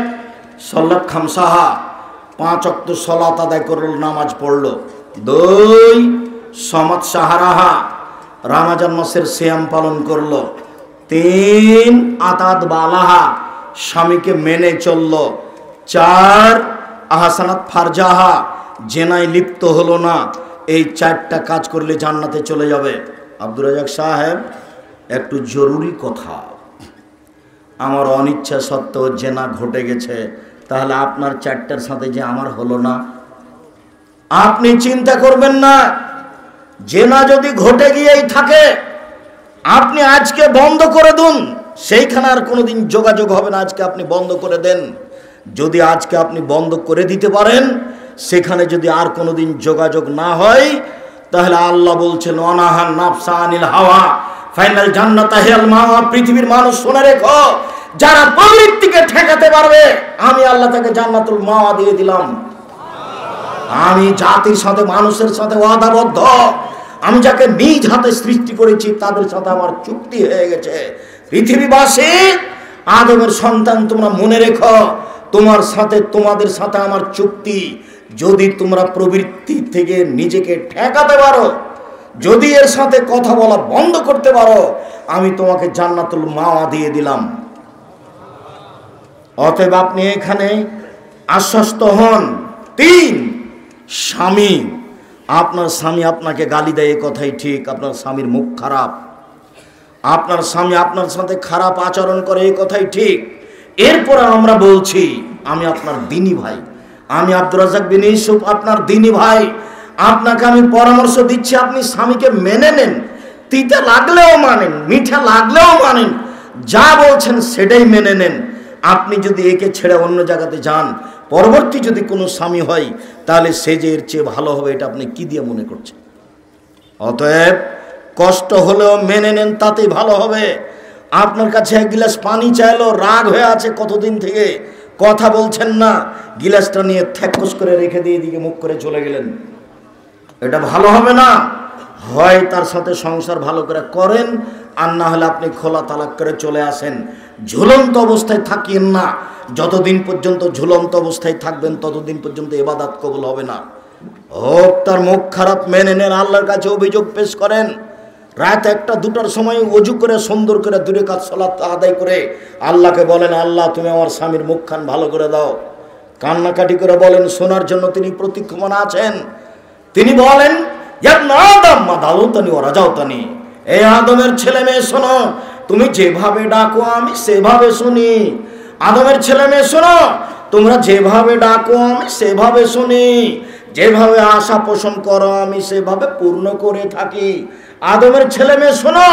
সালাত খামসাহা, 5 ওয়াক্ত সালাত আদায় করল, নামাজ পড়ল। 2, সামাত সাহারাহা, রমজান মাসের সিয়াম পালন করল। 3, আতাত বালাহা, স্বামীকে মেনে চলল। 4, আহসানাত ফারজাহা, জেনায় লিপ্ত হলো না। এই 4টা কাজ করলে জান্নাতে চলে যাবে। আব্দুর রাজ্জাক সাহেব, একটু জরুরি কথা, আমার অনিচ্ছা সত্ত্বেও জেনা ঘটে গেছে, তাহলে আপনার 4টার সাথে যে আমার হলো না। আপনি চিন্তা করবেন না, জেনা যদি ঘটে গিয়েই থাকে আপনি আজকে বন্ধ করে দিন, সেইখানে আর কোনোদিন যোগাযোগ হবে না। আজকে আপনি বন্ধ করে দেন। যদি আজকে আপনি বন্ধ করে দিতে পারেন, সেখানে যদি আর কোনোদিন যোগাযোগ না হয়, তাহলে আল্লাহ বলছেন, অনাহান নাফসা আনিল হাওয়া ফাইনাল জান্নাতা হিয়াল মাওয়া। পৃথিবীর মানুষ শুনে রেখো, যারা প্রবৃত্তিকে ঠেকাতে পারবে আমি আল্লাহ তাকে জান্নাতুল মাওয়া দিয়ে দিলাম। আমি জাতির সাথে, মানুষের সাথে ওয়াদাবদ্ধ। আমি যাকে নিজ হাতে সৃষ্টি করেছি তাদের সাথে আমার চুক্তি হয়ে গেছে। পৃথিবীবাসী, আদমের সন্তান, তোমরা মনে রেখো, তোমার সাথে, তোমাদের সাথে আমার চুক্তি। যদি তোমরা প্রবৃত্তি থেকে নিজেকে ঠেকাতে পারো, যদি এর সাথে কথা বলা বন্ধ করতে পারো, আমি তোমাকে জান্নাতুল মাওয়া দিয়ে দিলাম। অতএব আপনি এখানে আশ্বস্ত হন। 3, স্বামী, আপনার স্বামী আপনাকে গালি দেয়, এই কথাই ঠিক, আপনার স্বামীর মুখ খারাপ, আপনার স্বামী আপনার সাথে খারাপ আচরণ করে, এই কথাই ঠিক। এরপরে আমরা বলছি, আমি আপনার দিনী ভাই, আমি আব্দুর রাজ্জাক বিন ইউসুফ আপনার দিনী ভাই, আপনাকে আমি পরামর্শ দিচ্ছি, আপনি স্বামীকে মেনে নেন। তিতা লাগলেও মানেন, মিঠা লাগলেও মানেন, যা বলছেন সেটাই মেনে নেন। আপনি যদি একে ছেড়ে অন্য জায়গাতে যান, পরবর্তী যদি কোনো স্বামী হয়, তাহলে সে যে এর চেয়ে ভালো হবে, এটা আপনি কি দিয়ে মনে করছেন? অতএব কষ্ট হলেও মেনে নেন, তাতেই ভালো হবে। আপনার কাছে 1 গিলাস পানি চাইলো, রাগ হয়ে আছে কতদিন থেকে, কথা বলছেন না, গিলাসটা নিয়ে থ্যাকস করে রেখে দিয়ে এদিকে মুখ করে চলে গেলেন, এটা ভালো হবে না। হয় তার সাথে সংসার ভালো করে করেন, আর না হলে আপনি খোলা তালাক করে চলে আসেন। ঝুলন্ত অবস্থায় থাকিয়েন না। যতদিন পর্যন্ত ঝুলন্ত অবস্থায় থাকবেন, ততদিন পর্যন্ত ইবাদত কবুল হবে না। হোক তার মুখ খারাপ, মেনে নেন, আল্লাহর কাছে অভিযোগ পেশ করেন। রাত 1টা 2টার সময় ওযু করে সুন্দর করে 2 রাকাত সালাত আদায় করে আল্লাহকে বলেন, আল্লাহ তুমি আমার স্বামীর মুখখান ভালো করে দাও। কান্নাকাটি করে বলেন, শোনার জন্য তিনি প্রতীক্ষমান আছেন। তিনি বলেন, ইয়া আদম মা দাউতানি ওয়া রাজাউতানি, এই আদমের ছেলে মেয়ে শোনো, তুমি যেভাবে ডাকো আমি সেভাবে শুনি। আদমের ছেলে মেয়ে শোনো, তোমরা যেভাবে ডাকো আমি সেভাবে শুনি। যেভাবে আশা পোষণ করো আমি সেভাবে পূর্ণ করে থাকি। আদমের ছেলে মেয়ে শোনো,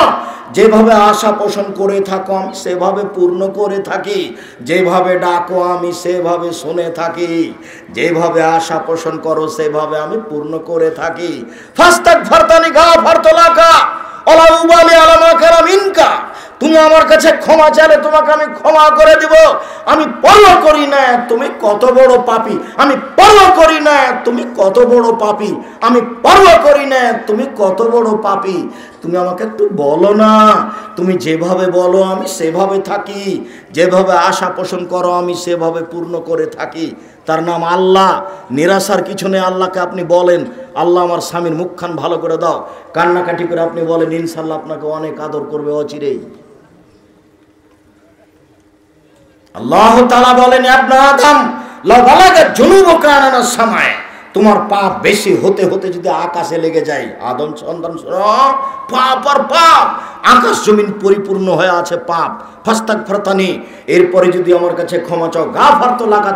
যেভাবে আশা পোষণ করে থাকো আমি সেভাবে পূর্ণ করে থাকি। যেভাবে ডাকো আমি সেভাবে শুনে থাকি। যেভাবে আশা পোষণ করো সেভাবে আমি পূর্ণ করে থাকি। ফাস্তাগফারতানি গাফারতুলাকা ওয়ালা উবালি আলা মা কানা মিনকা, তুমি আমার কাছে ক্ষমা চাইলে তোমাকে আমি ক্ষমা করে দিব। আমি পরোয়া করি না তুমি কত বড় পাপী, আমি পরোয়া করি না তুমি কত বড় পাপী, আমি পরোয়া করি না তুমি কত বড় পাপী। তুমি আমাকে একটু বলো না, তুমি যেভাবে বলো আমি সেভাবে থাকি। যেভাবে আশা পোষণ করো আমি সেভাবে পূর্ণ করে থাকি। তার নাম আল্লাহ। নিরাশার কিছু নেই। আল্লাহকে আপনি বলেন, আল্লাহ আমার স্বামীর মুখখান ভালো করে দাও। কান্নাকাটি করে আপনি বলেন, ইনশাল্লাহ আপনাকে অনেক আদর করবে অচিরেই। আল্লাহ তাআলা বলেন, ইবনে আদম লা বালাগা জুনুবুকা আনানাস সামায়ে, তোমার পাপ বেশি হতে হতে যদি আকাশে লেগে যায়, আদম সন্তান পাপ আর পাপ, আকাশ জমিন পরিপূর্ণ হয়ে আছে পাপ, ফাস্তাগফিরতানি, এরপরে যদি আমার কাছে ক্ষমা চাও, গাফারতু লাকা,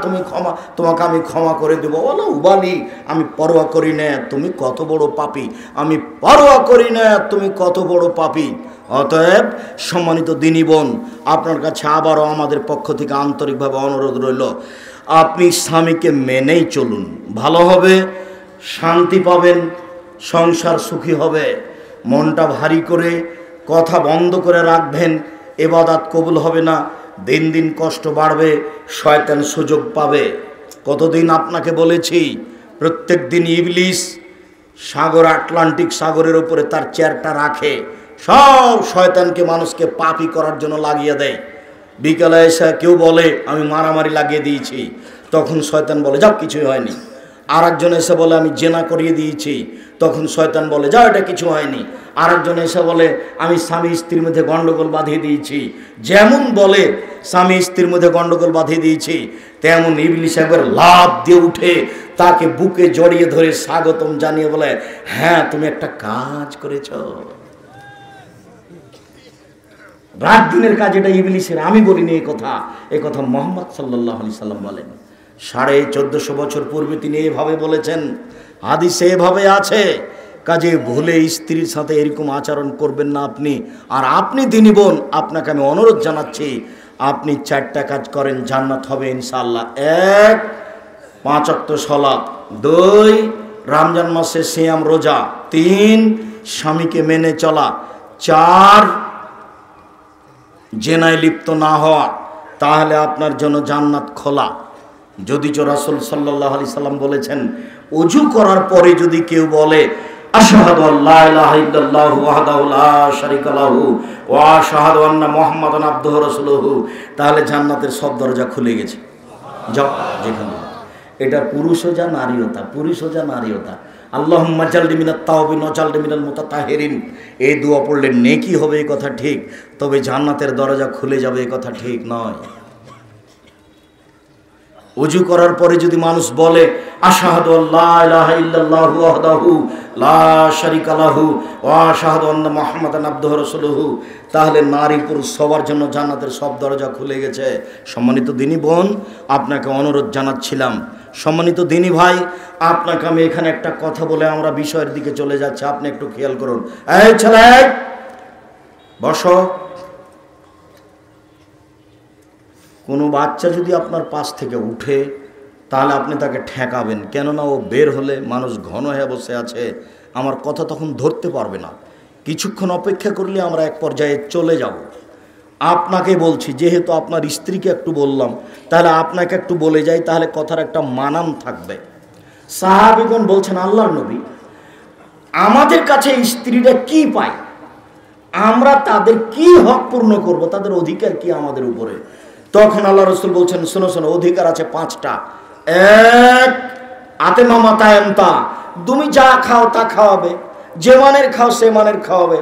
তোমাকে আমি ক্ষমা করে দেব, ওয়ালা উবালি, আমি পরোয়া করি না তুমি কত বড় পাপী, আমি পরোয়া করি না তুমি কত বড় পাপী। অতএব সম্মানিত দিনী বোন, আপনার কাছে আবারও আমাদের পক্ষ থেকে আন্তরিকভাবে অনুরোধ রইল, আপনি স্বামীকে মেনেই চলুন, ভালো হবে, শান্তি পাবেন, সংসার সুখী হবে। মনটা ভারী করে কথা বন্ধ করে রাখবেন, ইবাদত কবুল হবে না, দিন দিন কষ্ট বাড়বে, শয়তান সুযোগ পাবে। কতদিন আপনাকে বলেছি, প্রত্যেক দিন ইবলিস সাগর, আটলান্টিক সাগরের উপরে তার চেয়ারটা রাখে, সব শয়তানকে মানুষকে পাপী করার জন্য লাগিয়ে দেয়। বিকালে এসে কেউ বলে আমি মারামারি লাগিয়ে দিয়েছি, তখন শয়তান বলে যাও কিছুই হয়নি। আর একজন এসে বলে আমি জেনা করিয়ে দিয়েছি, তখন শয়তান বলে যাও এটা কিছু হয়নি। আর একজন এসে বলে আমি স্বামী স্ত্রীর মধ্যে গন্ডগোল বাঁধিয়ে দিয়েছি। যেমন বলে স্বামী স্ত্রীর মধ্যে গন্ডগোল বাঁধিয়ে দিয়েছি, তেমন ইবলিস একবার লাফ দিয়ে উঠে তাকে বুকে জড়িয়ে ধরে স্বাগতম জানিয়ে বলে হ্যাঁ তুমি একটা কাজ করেছ। রাত দিনের কাজ এটা ইবলিসের, আমি বলিনি এ কথা মুহাম্মদ সাল্লাল্লাহু আলাইহি সাল্লাম বলেন। 1450 বছর পূর্বে তিনি এভাবে বলেছেন, হাদিসে এভাবে আছে। কাজে ভুলে স্ত্রীর সাথে এরকম আচরণ করবেন না আপনি। আর আপনি দিনী বোন, আপনাকে আমি অনুরোধ জানাচ্ছি, আপনি 4টা কাজ করেন, জান্নাত হবে ইনশাআল্লাহ। 1, 5 ওয়াক্ত সালাত, 2, রমজান মাসে সিয়াম রোজা, 3, স্বামীকে মেনে চলা, 4, জেনায় লিপ্ত না হওয়া, তাহলে আপনার জন্য জান্নাত খোলা। যদিচ রাসূল সাল্লাল্লাহু আলাইহি সাল্লাম বলেছেন, ওযু করার পরে যদি কেউ বলে আশহাদু আল্লা ইলাহা ইল্লাল্লাহু ওয়াহদাহু লা শারীকা লাহু ওয়া আশহাদু আন্না মুহাম্মাদান আবদুহু রাসূলুহু, তাহলে জান্নাতের সব দরজা খুলে গেছে। যাও যেখানে, এটা পুরুষও যা নারীও তা, পুরুষও যা নারীও তা। আল্লাহুম্মা জালনি মিনাত তাওবিন ওয়া জালনি মিনাল মুতাতাহিরিন, এই দোয়া পড়লে নেকি হবে এই কথা ঠিক, তবে জান্নাতের দরজা খুলে যাবে এই কথা ঠিক নয়। ওযু করার পরে যদি মানুষ বলে আশহাদু আল্লা ইলাহা ইল্লাল্লাহু ওয়াহদাহু লা শারীকা লাহু ওয়া আশহাদু আন্না মুহাম্মাদান আবদুহু রাসূলুহু, তাহলে নারী পুরুষ সবার জন্য জান্নাতের সব দরজা খুলে গেছে। সম্মানিত দিনী বোন, আপনাকে অনুরোধ জানাচ্ছিলাম, সম্মানিত দিনী ভাই, আপনাকে আমি এখানে একটা কথা বলে আমরা বিষয়ের দিকে চলে যাচ্ছি, আপনি একটু খেয়াল করুন। এই ছেলে বসো। কোনো বাচ্চা যদি আপনার পাশ থেকে উঠে, তাহলে আপনি তাকে ঠেকাবেন, কেননা ও বের হলে মানুষ ঘন হয়ে বসে আছে, আমার কথা তখন ধরতে পারবে না। কিছুক্ষণ অপেক্ষা করলে আমরা এক পর্যায়ে চলে যাব। আপনাকে বলছি, যেহেতু আপনার স্ত্রীকে একটু বললাম, তাহলে আপনাকে একটু বলে যাই, তাহলে কথার একটা মানান থাকবে। সাহাবীগণ বলছেন আল্লাহর নবী, আমাদের কাছে স্ত্রীরা কি পায়, আমরা তাদের কি হক পূর্ণ করব, তাদের অধিকার কি আমাদের উপরে? তখন আল্লাহ রাসূল বলছেন শোনো শোনো, অধিকার আছে 5টা। 1, আতেমা মাতায়ান্তা, তুমি যা খাও তা খাওয়াবে, যে মানের খাও সে মানের খাওয়াবে।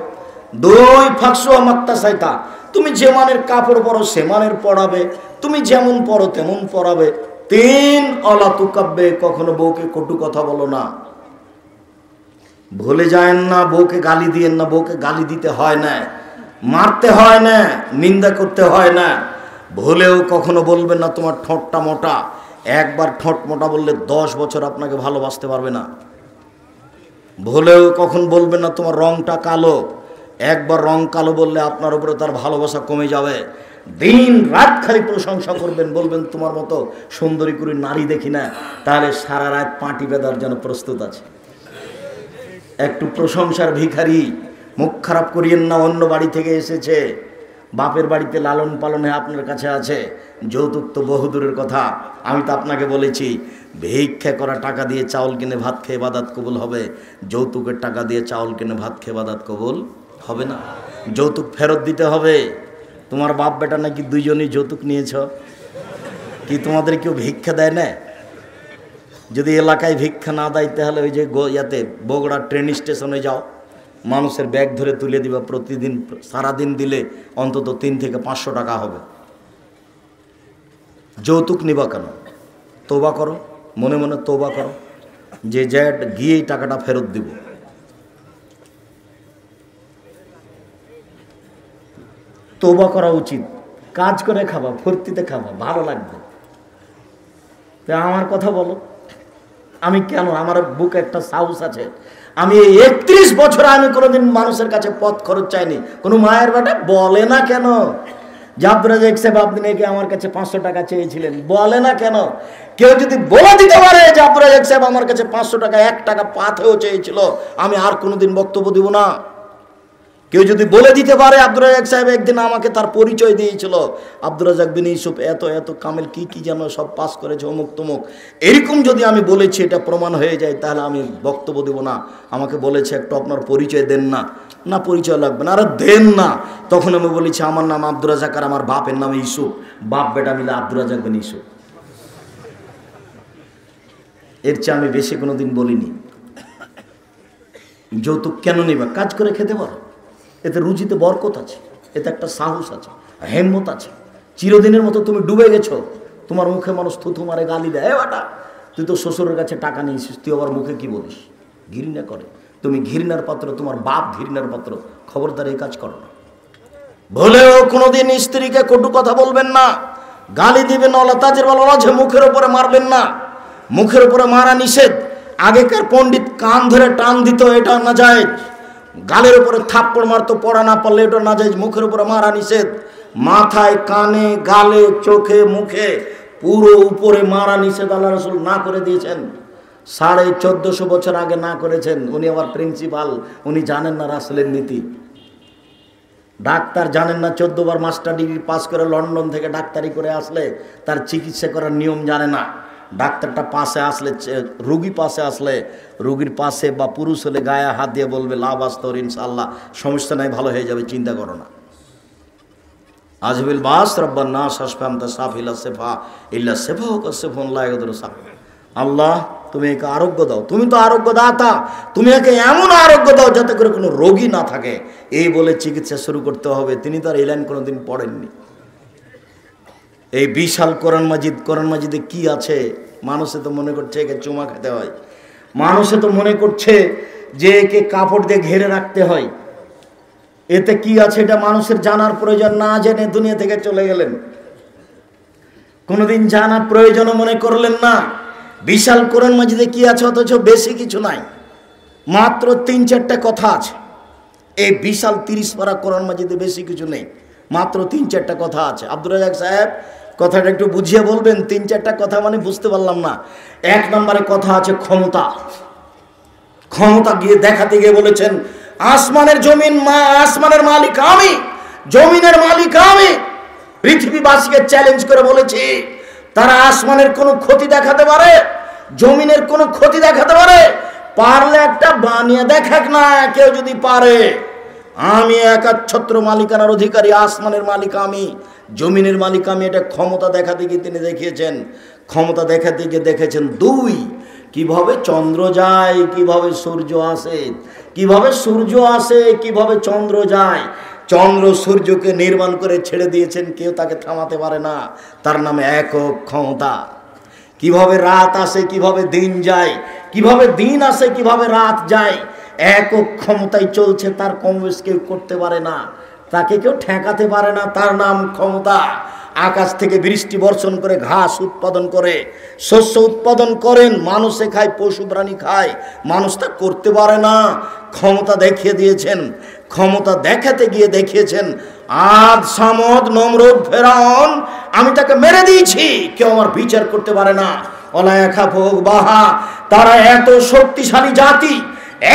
2, ফাকসুয়া মাত্তাসাইতা, তুমি যে মানের কাপড় পরো সে মানের পরাবে, তুমি যেমন পরো তেমন পরাবে। 3, অলা তুকাব্বে, কখনো বউকে কটু কথা বলো না। ভুলে যায়েন না, বউকে গালি দিয়েন না, বউকে গালি দিতে হয় না, মারতে হয় না, নিন্দা করতে হয় না। ভুলেও কখনো বলবেন না তোমার ঠোঁটটা মোটা। একবার ঠোঁট মোটা বললে 10 বছর আপনাকে ভালোবাসতে পারবে না। ভুলেও কখন বলবেন না তোমার রংটা কালো। একবার রং কালো বললে আপনার উপরে তার ভালোবাসা কমে যাবে। দিন রাত খালি প্রশংসা করবেন, বলবেন তোমার মতো সুন্দরী করে নারী দেখি না, তাহলে সারা রাত পাটি বেঁধার জন্য প্রস্তুত আছে। একটু প্রশংসার ভিখারি, মুখ খারাপ করিয়েন না, অন্য বাড়ি থেকে এসেছে, বাপের বাড়িতে লালন পালনে আপনার কাছে আছে, যৌতুক তো বহুদূরের কথা। আমি তো আপনাকে বলেছি, ভিক্ষা করা টাকা দিয়ে চাউল কিনে ভাত খেয়ে ইবাদত কবুল হবে, যৌতুকের টাকা দিয়ে চাউল কিনে ভাত খেয়ে ইবাদত কবুল হবে না। যৌতুক ফেরত দিতে হবে। তোমার বাপ বেটা নাকি দুইজনই যৌতুক নিয়েছ, কি তোমাদের কেউ ভিক্ষা দেয় না? যদি এলাকায় ভিক্ষা না দেয়, তাহলে ওই যে ইয়াতে বগুড়া ট্রেন স্টেশনে যাও, মানুষের ব্যাগ ধরে তুলে দিবা, প্রতিদিন সারাদিন দিলে অন্তত 3 থেকে 500 টাকা হবে। যৌতুক নিবা কেন? তওবা করো, মনে মনে তওবা করো যে গিয়েই টাকাটা ফেরত দিব। তওবা করা উচিত। কাজ করে খাবা, ফুর্তিতে খাবা, ভালো লাগবে। আমার কথা বলো, আমি কেন, আমার বুকে একটা সাহস আছে। আমি 31 বছর আমি কোনোদিন মানুষের কাছে পথ খরচ চাইনি। কোনো মায়ের বেটা বলে না কেন যে আব্দুর রাজ্জাক সাহেব আপনি নাকি আমার কাছে 500 টাকা চেয়েছিলেন, বলে না কেন? কেউ যদি বলে দিতে পারে যে আব্দুর রাজ্জাক সাহেব আমার কাছে 500 টাকা 1 টাকা পাথেও চেয়েছিল, আমি আর কোনোদিন বক্তব্য দিব না। কেউ যদি বলে দিতে পারে আব্দুর রাজ্জাক সাহেব একদিন আমাকে তার পরিচয় দিয়েছিল, আব্দুর রাজ্জাক বিন ইউসুফ এত এত কামেল কি যেন সব পাস করেছে অমুক তমুক, এরকম যদি আমি বলেছি এটা প্রমাণ হয়ে যায়, তাহলে আমি বক্তব্য দেব না। আমাকে বলেছে একটু আপনার পরিচয় দেন না, না পরিচয় লাগবে না, আরে দেন না। তখন আমি বলেছি আমার নাম আব্দুর রাজ্জাক আর আমার বাপের নাম ইউসুফ, বাপ বেটা মিলে আব্দুর রাজ্জাক বিন ইউসুফ। এর চেয়ে আমি বেশি কোনোদিন বলিনি। যৌতুক কেন নিবা? কাজ করে খেতে পারো, এতে রুচিতে বরকত আছে, এতে একটা সাহস আছে, হেম্মত আছে। চিরদিনের মতো তুমি ডুবে গেছো, তোমার মুখে মানুষ থুথু মারে, গালি দেয়, বাটা তুই তো শ্বশুরের কাছে টাকা নিয়েছিস, তুই আবার মুখে কি বলিস? ঘৃণা করে। তুমি ঘৃণার পাত্র, তোমার বাপ ঘৃণার পাত্র। খবরদার এই কাজ করো না। ভুলেও কোনোদিন স্ত্রীকে কটু কথা বলবেন না, গালি দিবেন না, তাজের বলা যে মুখের উপরে মারবেন না। মুখের উপরে মারা নিষেধ। আগেকার পণ্ডিত কান ধরে টান দিত, এটা না যায়। গালের উপরে থাপ্পড় মারতো, পড়া না পারলে এটা না যায়। মুখের উপরে মারা নিষেধ। মাথায়, কানে, গালে, চোখে, মুখে, পুরো উপরে মারা নিষেধ। আল্লাহ রাসূল না করে দিয়েছেন। 1450 বছর আগে না করেছেন। উনি আবার প্রিন্সিপাল, উনি জানেন না রাসূলের নীতি। ডাক্তার জানেন না, 14 বার মাস্টার ডিগ্রি পাস করে লন্ডন থেকে ডাক্তারি করে আসলে তার চিকিৎসা করার নিয়ম জানে না। ডাক্তারটা পাশে আসলে, রুগী পাশে আসলে, রুগীর পাশে বা পুরুষ হলে গায়ে হাত দিয়ে বলবে লাভ আস্তর ইনশাআল্লাহ, সমস্যা নাই, ভালো হয়ে যাবে, চিন্তা করো না। আজবিল বাস রব্বান নাস আশফামতা সাফিলা সেফা ইল্লা সেফা হোক সেফুন লা ইয়াদুরু সাফ। আল্লাহ তুমি একে আরোগ্য দাও, তুমি তো আরোগ্য দাতা, তুমি একে এমন আরোগ্য দাও যাতে করে কোনো রোগী না থাকে। এই বলে চিকিৎসা শুরু করতে হবে। তিনি তো আর এই লাইন কোনোদিন পড়েননি। এই বিশাল কোরআন মাজিদে কি আছে? মানুষে তো মনে করছে একে চুমা খেতে হয়, মানুষে তো মনে করছে যে একে কাপড় দিয়ে ঘিরে রাখতে হয়। এতে কি আছে এটা মানুষের জানার প্রয়োজন, না জেনে দুনিয়া থেকে চলে গেলেন। কোনোদিন জানার প্রয়োজনও মনে করলেন না। বিশাল কোরআন মাজিদে কি আছে? অথচ বেশি কিছু নাই, মাত্র 3-4টা কথা আছে। এই বিশাল 30 পারা কোরআন মাজিদে বেশি কিছু নেই, মাত্র 3-4টা কথা আছে। আব্দুর রাজ্জাক সাহেব কথাটা একটু বুঝিয়ে বলবেন। 3-4টা কথা মানে বুঝতে পারলাম না। 1 নম্বরে কথা আছে ক্ষমতা। ক্ষমতা গিয়ে দেখাতে গিয়ে বলেছেন আসমানের জমিন আসমানের মালিক আমি, জমিনের মালিক আমি। পৃথিবীবাসীকে চ্যালেঞ্জ করে বলেছি তারা আসমানের কোনো ক্ষতি দেখাতে পারে, জমিনের কোনো ক্ষতি দেখাতে পারে, পারলে একটা বানিয়ে দেখাক না। কেউ যদি পারে, আমি একাচ্ছত্র মালিকানার অধিকারী, আসমানের মালিক আমি, জমিনের মালিক আমি। এটা ক্ষমতা দেখাতে গিয়ে তিনি দেখিয়েছেন। ক্ষমতা দেখাতে গিয়ে দেখেছেন 2, কিভাবে চন্দ্র যায়, কিভাবে সূর্য আসে, কিভাবে সূর্য আসে, কিভাবে চন্দ্র যায়। চন্দ্র সূর্যকে নির্মাণ করে ছেড়ে দিয়েছেন, কেউ তাকে থামাতে পারে না। তার নামে একক ক্ষমতা। কিভাবে রাত আসে, কিভাবে দিন যায়, কিভাবে দিন আসে, কিভাবে রাত যায়, একক ক্ষমতায় চলছে। তার কমবেশ কেউ করতে পারে না, তাকে কেউ ঠেকাতে পারে না। তার নাম ক্ষমতা। আকাশ থেকে বৃষ্টি বর্ষণ করে ঘাস উৎপাদন করে, শস্য উৎপাদন করেন, মানুষে খায়, পশু প্রাণী খায়, মানুষ তা করতে পারে না। ক্ষমতা দেখিয়ে দিয়েছেন। ক্ষমতা দেখাতে গিয়ে দেখিয়েছেন আদ, সামদ, নমরুদ, ফেরাউন, আমি তাকে মেরে দিয়েছি, কেউ আমার বিচার করতে পারে না। অলায়াখা ফোক বাহা, তারা এত শক্তিশালী জাতি,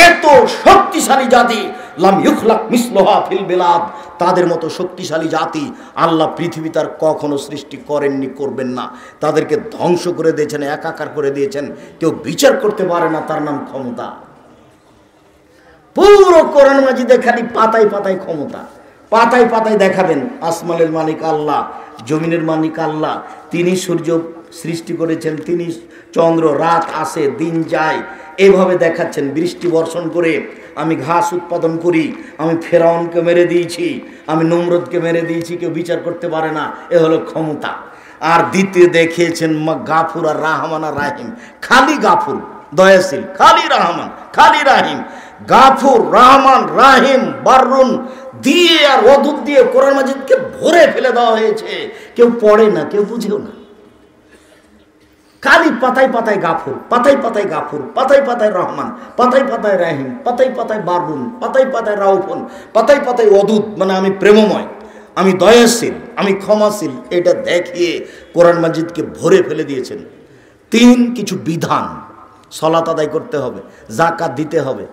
এত শক্তিশালী জাতি, লাম ইউখলাক মিসলুহা ফিল বিলাদ, তাদের মতো শক্তিশালী জাতি আল্লাহ পৃথিবী তার কখনো সৃষ্টি করেননি, করবেন না। তাদেরকে ধ্বংস করে দিয়েছেন, একাকার করে দিয়েছেন, কেউ বিচার করতে পারে না। তার নাম ক্ষমতা। পুরো কোরআন মাজিদে খালি পাতায় পাতায় ক্ষমতা, পাতায় পাতায় দেখাবেন আসমানের মালিক আল্লাহ, জমিনের মালিক আল্লাহ। তিনি সূর্য সৃষ্টি করেছেন, তিনি চন্দ্র, রাত আসে, দিন যায়, এভাবে দেখাচ্ছেন। বৃষ্টি বর্ষণ করে আমি ঘাস উৎপাদন করি, আমি ফেরাউনকে মেরে দিয়েছি, আমি নমরুদকে মেরে দিয়েছি, কেউ বিচার করতে পারে না। এ হলো ক্ষমতা। আর দ্বিতীয় দেখিয়েছেন গাফুর আর রহমান আর রাহিম। খালি গাফুর দয়াশীল, খালি রহমান, খালি রাহিম। গাফুর, রহমান, রাহিম, বাররুন দিয়ে আর ওদুদ দিয়ে কোরআন মাজিদকে ভরে ফেলে দেওয়া হয়েছে। কেউ পড়ে না, কেউ বুঝেও না। খালি পাতায় পাতায় গাফুর, পাতায় পাতায় গাফুর, পাতায় পাতায় রহমান, পাতায় পাতায় রাহিম, পাতায় পাতায় বাররুন, পাতায় পাতায় রাউফুন, পাতায় পাতায় ওদুদ, মানে আমি প্রেমময়, আমি দয়াশীল, আমি ক্ষমাশীল, এটা দেখিয়ে কোরআন মাজিদকে ভরে ফেলে দিয়েছেন। তিন, কিছু বিধান, সালাত আদায় করতে হবে, যাকাত দিতে হবে,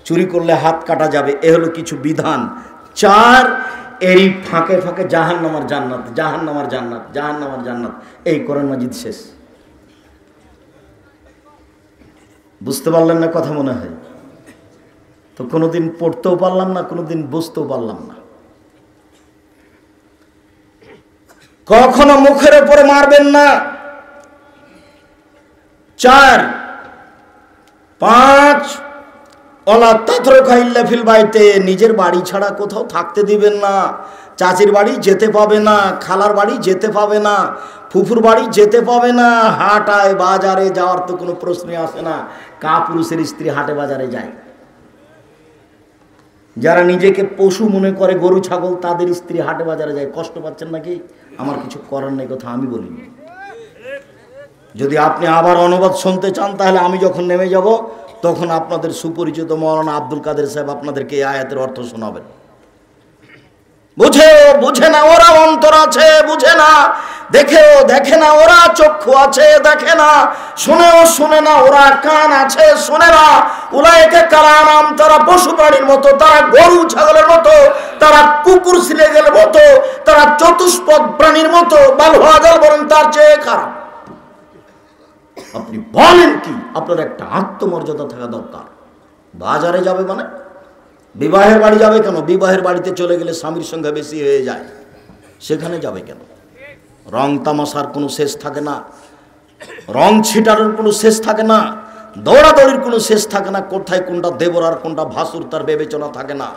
চুরি করলে হাত কাটা যাবে, এ হলো কিছু বিধান। চার, এই ফাঁকে ফাঁকে জাহান্নামের জান্নাত, জাহান্নামের জান্নাত, জাহান্নামের জান্নাত, এই কোরআন মাজিদ শেষ। বুঝতে পারলেন না কথা মনে হয়? তো কোনোদিন পড়তেও পারলাম না, কোনোদিন বুঝতেও পারলাম না। কখনো মুখের উপরে মারবেন না। চার, পাঁচ, ওলা তাতরুকা ইল্লা ফিল বাইতে, নিজের বাড়ি ছাড়া কোথাও থাকতে দিবেন না। চাচির বাড়ি যেতে পাবে না, খালার বাড়ি যেতে পাবে না, ফুফুর বাড়ি যেতে পাবে না, হাটায় বাজারে যাওয়ার তো কোনো প্রশ্নই আসে না। কাপুরুষের স্ত্রী হাটে বাজারে যায়। যারা নিজেকে পশু মনে করে, গরু ছাগল, তাদের স্ত্রী হাটে বাজারে যায়। কষ্ট পাচ্ছেন নাকি? আমার কিছু করার নেই, কথা আমি বলিনি। যদি আপনি আবার অনুবাদ শুনতে চান, তাহলে আমি যখন নেমে যাব তখন আপনাদের সুপরিচিত মৌলানা আব্দুল কাদের সাহেব আপনাদেরকে এই আয়াতের অর্থ শোনাবেন। বুঝে না ওরা অন্তর আছে, বুঝে না, দেখে না ওরা চক্ষু আছে, দেখে না, শুনে না ওরা কান আছে, শুনে না। উলাইকা কালানাম, তারা পশু প্রাণীর মতো, তারা গরু ছাগলের মতো, তারা কুকুর সিলেগের মতো, তারা চতুষ্পদ প্রাণীর মতো, বালহাজাল বলেন তার চেয়ে খারাপ। আপনি বলেন কি? আপনার একটা আত্মমর্যাদা থাকা দরকার। বাজারে যাবে মানে বিবাহের বাড়ি যাবে কেন? বিবাহের বাড়িতে চলে গেলে স্বামীর সংখ্যা বেশি হয়ে যায়, সেখানে যাবে কেন? রং তামাশার কোনো শেষ থাকে না, রং ছিটানোর কোনো শেষ থাকে না, দৌড়াদৌড়ির কোনো শেষ থাকে না। কোথায় কোনটা দেবর আর কোনটা ভাসুর তার বিবেচনা থাকে না।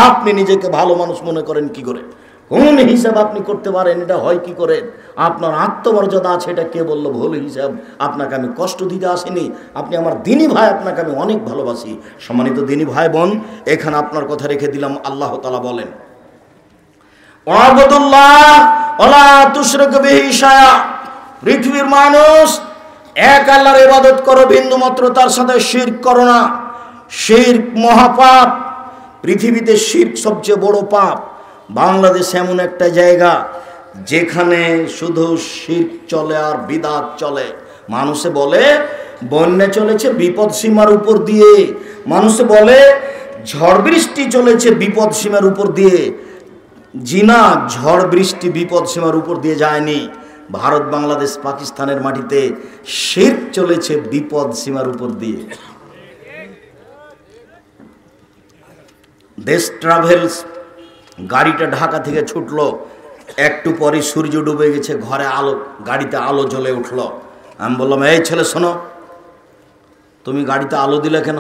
আপনি নিজেকে ভালো মানুষ মনে করেন কি করে? কোন হিসাব আপনি করতে পারেন? এটা হয় কি করে? আপনার আত্মমর্যাদা আছে, এটা কে বললো ভুল হিসাব? আপনাকে আমি কষ্ট দিতে আসিনি, আপনি আমার দিনী ভাই, আপনাকে আমি অনেক ভালোবাসি। সম্মানিত দিনী ভাই বোন, এখানে আপনার কথা রেখে দিলাম। আল্লাহ তাআলা বলেন, ওয়াবুদুল্লাহ ওয়ালা তুশরিকু বিহি শাইআ, পৃথিবীর মানুষ এক আল্লাহর ইবাদত করো, বিন্দু মাত্র তার সাথে শিরক করো না। শিরক মহাপাপ, পৃথিবীতে শিরক সবচেয়ে বড় পাপ। বাংলাদেশ এমন একটা জায়গা যেখানে শুধু শিরক চলে আর বিদআত চলে। মানুষে বলে বন্যা চলেছে বিপদ সীমার উপর দিয়ে, মানুষে বলে ঝড় বৃষ্টি চলেছে বিপদ সীমার উপর দিয়ে। জিনা ঝড় বৃষ্টি বিপদ সীমার উপর দিয়ে যায়নি। ভারত, বাংলাদেশ, পাকিস্তানের মাটিতে শিরক চলেছে বিপদ সীমার উপর দিয়ে। দেশ ট্রাভেলস গাড়িটা ঢাকা থেকে ছুটলো, একটু পরে সূর্য ডুবে গেছে, ঘরে আলো, গাড়িতে আলো জ্বলে উঠলো। আমি বললাম, এই ছেলে শোনো, তুমি গাড়িতে আলো দিলে কেন?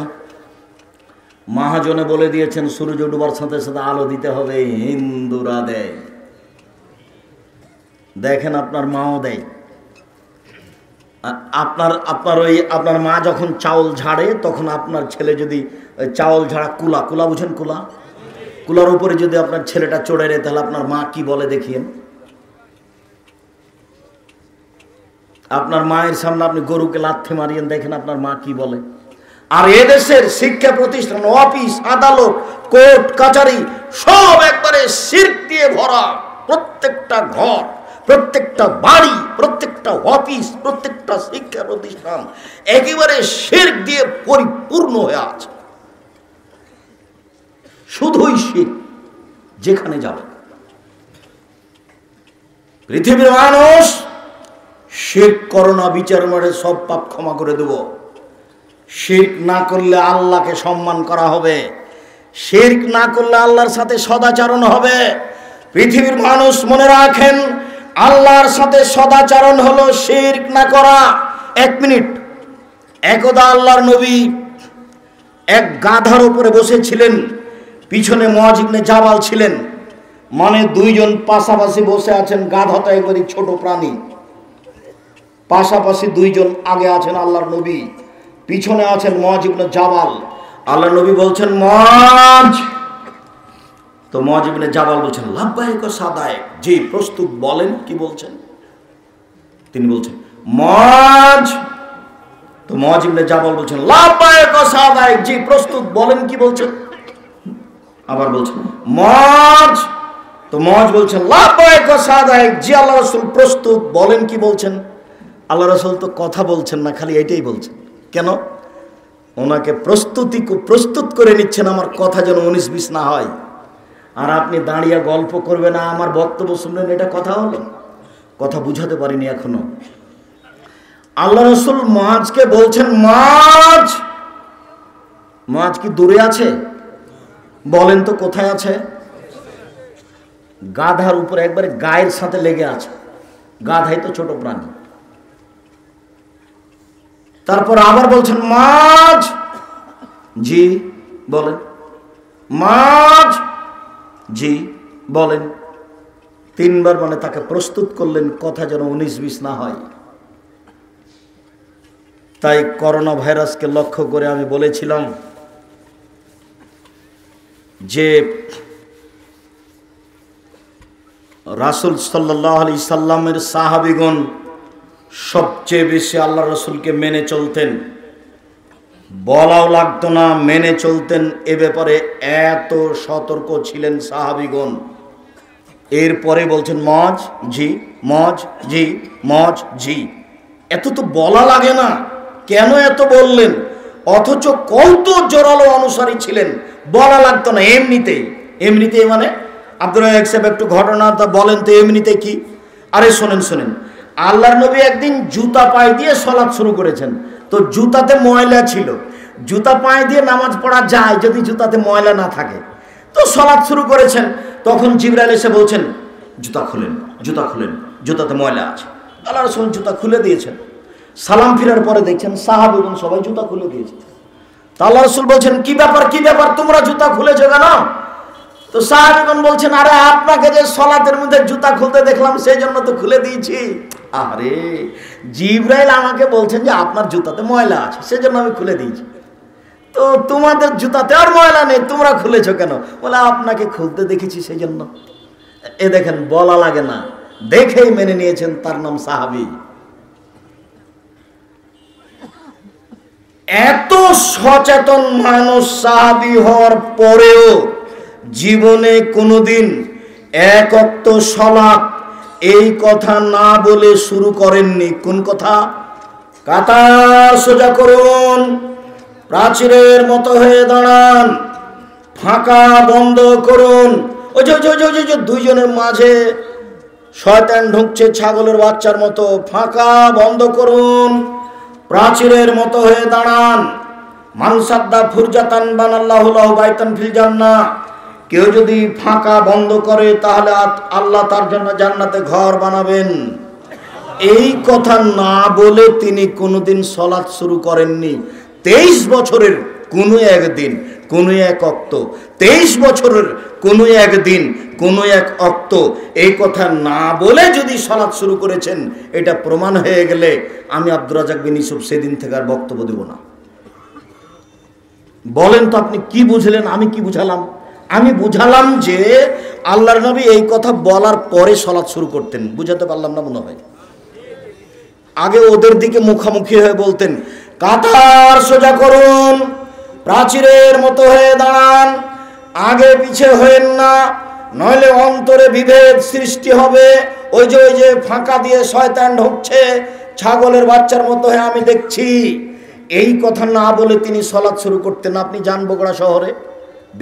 মহাজনে বলে দিয়েছেন সূর্য ডুবার সাথে সাথে আলো দিতে হবে, হিন্দুরা দেয়। দেখেন আপনার মাও দেয়। আপনার মা যখন চাউল ঝাড়ে, তখন আপনার ছেলে যদি চাউল ঝাড়া কুলা বুঝেন, কুলার উপরে যদি আপনার ছেলেটা চড়ে রে, তাহলে আপনার মা কি বলে দেখিয়েন? আপনার মায়ের সামনে আপনি গরুকে লাথি মারিয়েন, দেখেন আপনার মা কি বলে। আর এদেশের শিক্ষা প্রতিষ্ঠান, অফিস, আদালত, কোর্ট কাচারি সব একবারে শিরক দিয়ে ভরা। প্রত্যেকটা ঘর, প্রত্যেকটা বাড়ি, প্রত্যেকটা অফিস, প্রত্যেকটা শিক্ষা প্রতিষ্ঠান একেবারে শিরক দিয়ে পরিপূর্ণ হয়ে আছে। শুধুই শিরক, যেখানে যাবে। পৃথিবীর মানুষ শিরক করো না, বিচার মাঠে সব পাপ ক্ষমা করে দেব। শিরক না করলে আল্লাহকে সম্মান করা হবে, শিরক না করলে আল্লাহর সাথে সদাচরণ হবে। পৃথিবীর মানুষ মনে রাখেন, আল্লাহর সাথে সদাচরণ হলো শিরক না করা। 1 মিনিট। একদা আল্লাহর নবী এক গাধার উপরে বসেছিলেন, পিছনে মুআয ইবনে জাবাল ছিলেন, মানে দুইজন পাশাপাশি বসে আছেন। গাধাটা একবারই ছোট প্রাণী, পাশাপাশি দুইজন, আগে আছেন আল্লাহর নবী, পিছনে আছেন মুআজ ইবনে জাবাল। আল্লাহর নবী বলছেন মুআজ, তো মুআজ ইবনে জাবাল বলছেন লাব্বাইক ওয়া সাদাইক, জি প্রস্তুত, বলেন কি বলছেন। তিনি বলছেন মুআজ, তো মুআজ ইবনে জাবাল বলছেন লাব্বাইক ওয়া সাদাইক, জি প্রস্তুত, বলেন কি বলছেন। আবার বলছেন মুআজ, তো মুআজ বলছেন লাব্বাইক ওয়া সাদাইক, জি আল্লাহ রাসূল প্রস্তুত, বলেন কি বলছেন। আল্লাহ রাসূল তো কথা বলছেন না, খালি এটাই বলছেন। কেন? ওনাকে প্রস্তুত করে নিচ্ছেন আমার কথা যেন 19-20 না হয়। আর আপনি দাঁড়িয়ে গল্প করবেন না, আমার বক্তব্য শুনলেন, এটা কথা হলো? কথা বুঝাতে পারিনি এখনো। আল্লাহ রাসূল মুআজকে বলছেন মুআজ, মুআজ কি দূরে আছে? বলেন তো কোথায় আছে? গাধার উপরে একবারে গায়ের সাথে লেগে আছে। গাধাই তো ছোট প্রাণী। তারপর আবার বলছেন মুআজ, জি বলেন। মুআজ, জি বলেন। 3 বার মানে তাকে প্রস্তুত করলেন, কথা যেন 19-20 না হয়। তাই করোনা ভাইরাসকে লক্ষ্য করে আমি বলেছিলাম যে রাসূল সাল্লাল্লাহু আলাইহি সাল্লামের সাহাবীগণ সবচেয়ে বেশি আল্লাহ রাসূলকে মেনে চলতেন, বলাও লাগতো না, মেনে চলতেন। এ ব্যাপারে এত সতর্ক ছিলেন সাহাবীগণ। এরপরে বলছেন মুআজ, জি মুআজ, জি মুআজ, জি। এত তো বলা লাগে না, কেন এত বললেন? অথচ কত জোরালো অনুসারী ছিলেন, বলা লাগতো না, এমনিতেই মানে আব্দুর রাজ্জাক সাহেব একটু ঘটনাটা বলেন তো, এমনিতে কি? আরে শোনেন, আল্লাহর নবী একদিন জুতা পায়ে দিয়ে সালাত শুরু করেছেন। তো জুতাতে ময়লা ছিল, জুতা পায়ে দিয়ে নামাজ পড়া যায় যদি জুতাতে ময়লা না থাকে। তো সালাত শুরু করেছেন, তখন জিবরাইল এসে বলছেন জুতা খুলেন, জুতাতে ময়লা আছে। আল্লাহ রাসূল জুতা খুলে দিয়েছেন। সালাম ফিরার পরে দেখছেন সাহাবীগণ সবাই জুতা খুলে দিয়েছে। তা আল্লাহ রাসূল বলছেন কি ব্যাপার তোমরা জুতা খুলেছো কেন? তো সাহাবীগণ বলছেন আরে আপনাকে যে সালাতের মধ্যে জুতা খুলতে দেখলাম সেই জন্য তো খুলে দিয়েছি। আরে জিবরাইল আমাকে বলছেন যে আপনার জুতাতে ময়লা আছে, সেজন্য আমি খুলে দিয়েছি। তো তোমাদের জুতাতে আর ময়লা নেই, তোমরা খুলেছো কেন? বলে আপনাকে খুলতে দেখেছি সেই জন্য। এ দেখেন, বলা লাগে না, দেখেই মেনে নিয়েছেন, তার নাম সাহাবী। এত সচেতন মানুষ সাহাবী হওয়ার পরেও জীবনে কোনোদিন 1 ওয়াক্ত সালাত এই কথা না বলে শুরু করেননি। কোন কথা? কাতার সোজা করুন, প্রাচীরের মতো হয়ে দাঁড়ান, ফাঁকা বন্ধ করুন। ওই যে দুইজনের মাঝে শয়তান ঢুকছে ছাগলের বাচ্চার মতো, ফাঁকা বন্ধ করুন, প্রাচীরের মতো হয়ে দাঁড়ান। মান সাদ্দা ফুরজাতান বানাল্লাহু লাহু বাইতান ফিল জান্নাহ, কেউ যদি ফাঁকা বন্ধ করে তাহলে আল্লাহ তার জন্য জান্নাতে ঘর বানাবেন। এই কথা না বলে তিনি কোনোদিন সালাত শুরু করেননি। 23 বছরের কোনো একদিন, কোনো এক ওয়াক্ত, 23 বছরের কোনো একদিন, কোনো এক ওয়াক্ত এই কথা না বলে যদি সালাত শুরু করেছেন, এটা প্রমাণ হয়ে গেলে আমি আব্দুর রাজ্জাক বিন ইউসুফ সেদিন থেকে আর বক্তব্য দেব না। বলেন তো আপনি কি বুঝলেন, আমি কি বুঝালাম? আমি বুঝালাম যে আল্লাহর নবী এই কথা বলার পরে সালাত শুরু করতেন। বুঝাতে পারলাম না মনে হয়? আগে ওদের দিকে মুখামুখি হয়ে বলতেন কাতার সোজা করুন, প্রাচীরের মতো হয়ে দাঁড়ান, আগে পিছে হয়েন না, নইলে অন্তরে বিভেদ সৃষ্টি হবে। ওই যে ফাঁকা দিয়ে শয়তান ঢুকছে ছাগলের বাচ্চার মতো হয়ে আমি দেখছি। এই কথা না বলে তিনি সালাত শুরু করতেন। আপনি যান বগুড়া শহরে,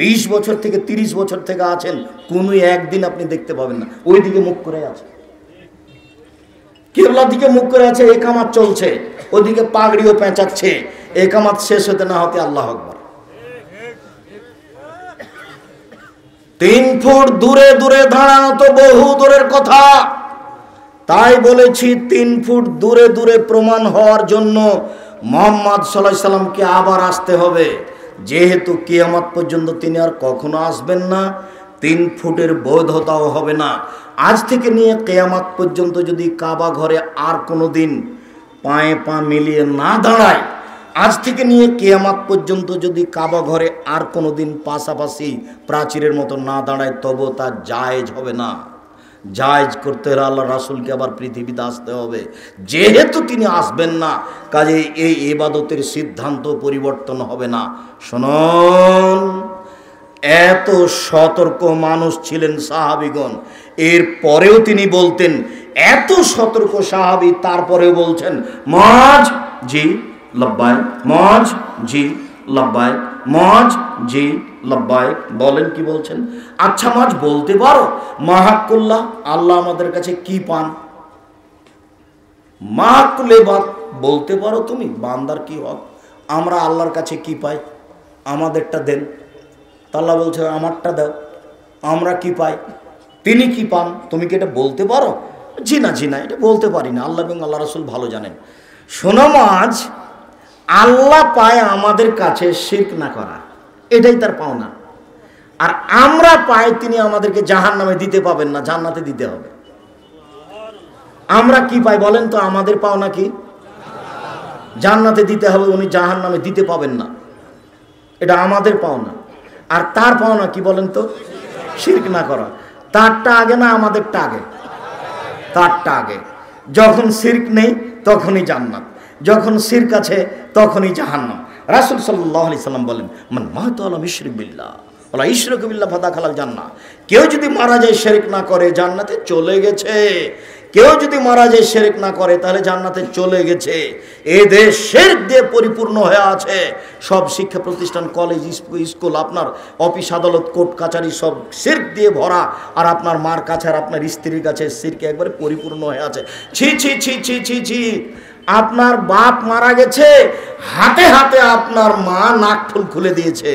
20 বছর থেকে 30 বছর থেকে আছেন, কোনো একদিন আপনি দেখতে পাবেন না ওই দিকে মুখ করে আছে, কিবলার দিকে মুখ করে আছে, একামাত চলছে, ওদিকে পাগড়িও পেঁচাচ্ছে, একামাত শেষ হতে না হতে আল্লাহু আকবার। 3 ফুট দূরে দূরে দাঁড়ানো তো বহু দূরের কথা। তাই বলেছি 3 ফুট দূরে দূরে প্রমাণ হওয়ার জন্য মুহাম্মদ সাল্লাল্লাহু আলাইহি সাল্লামকে আবার আসতে হবে। যেহেতু কিয়ামত পর্যন্ত তিনি আর কখনো আসবেন না, 3 ফুটের বৈধতাও হবে না। আজ থেকে নিয়ে কিয়ামত পর্যন্ত যদি কাবা ঘরে আর কোনো দিন পায়ে পা মিলিয়ে না দাঁড়ায়, আজ থেকে নিয়ে কিয়ামত পর্যন্ত যদি কাবা ঘরে আর কোনোদিন পাশাপাশি প্রাচীরের মতো না দাঁড়ায়, তবু তা জায়েজ হবে না। জায়েজ করতে হলে আল্লাহ রাসূলকে আবার পৃথিবীতে আসতে হবে। যেহেতু তিনি আসবেন না, কাজে এই ইবাদতের সিদ্ধান্ত পরিবর্তন হবে না। শুনুন, এত সতর্ক মানুষ ছিলেন সাহাবীগণ, এর পরেও তিনি বলতেন, এত সতর্ক সাহাবী তারপরেও বলছেন মজ জি লব্বাইক, মজ জি লব্বাইক, মজ জি লব্বাইক। বলেন কি বলছেন? আচ্ছা মজ বলতে পারো মাহাক্কুল্লাহ, আল্লাহ আমাদের কাছে কি পান? মাহাক্কুল ইবাদ বলতে পারো তুমি, বান্দার কি হক, আমরা আল্লাহর কাছে কি পাই, আমাদেরটা দেন। আল্লাহ বলছে আমারটা দাও, আমরা কি পাই, তিনি কি পান, তুমি কি এটা বলতে পারো? জি না, জি না, এটা বলতে পারি না, আল্লাহ এবং আল্লাহ রাসূল ভালো জানেন। শোনো মাজ, আল্লাহ পায় আমাদের কাছে শিরক না করা, এটাই তার পাওনা। আর আমরা পাই তিনি আমাদেরকে জাহান্নামে দিতে পাবেন না, জান্নাতে দিতে হবে। আমরা কি পাই বলেন তো? আমাদের পাওনা কি? জান্নাতে দিতে হবে, উনি জাহান্নামে দিতে পাবেন না, এটা আমাদের পাওনা। আর তার পাওনা কি বলেন তো? শিরক না করা। তারটা আগে না আমাদেরটা আগে? তারটা আগে। যখন শিরক নেই তখনই জান্নাত, যখন শিরক আছে তখনই জাহান্নাম। রাসূল সাল্লাল্লাহু আলাইহি সাল্লাম বলেন, মান মাতা আলা ইশরিক বিল্লাহ ওয়ালা ইশরাকা বিল্লাহ ফাদাখালাল জান্নাহ। কেউ যদি মারা যায় শিরক না করে, জান্নাতে চলে গেছে। কেউ যদি মারা যায় শিরক না করে, তাহলে জান্নাতে চলে গেছে। এই দেশ শিরক দিয়ে পরিপূর্ণ হয়ে আছে। সব শিক্ষা প্রতিষ্ঠান, কলেজ, স্কুল, আপনার অফিস আদালত, কোর্ট কাছারি সব শিরক দিয়ে ভরা। আর আপনার মার কাছে আর আপনার স্ত্রীর কাছে শিরকে একবারে পরিপূর্ণ হয়ে আছে। ছি ছি ছি ছি ছি ছি। আপনার বাপ মারা গেছে, হাতে হাতে আপনার মা নাকফুল খুলে দিয়েছে।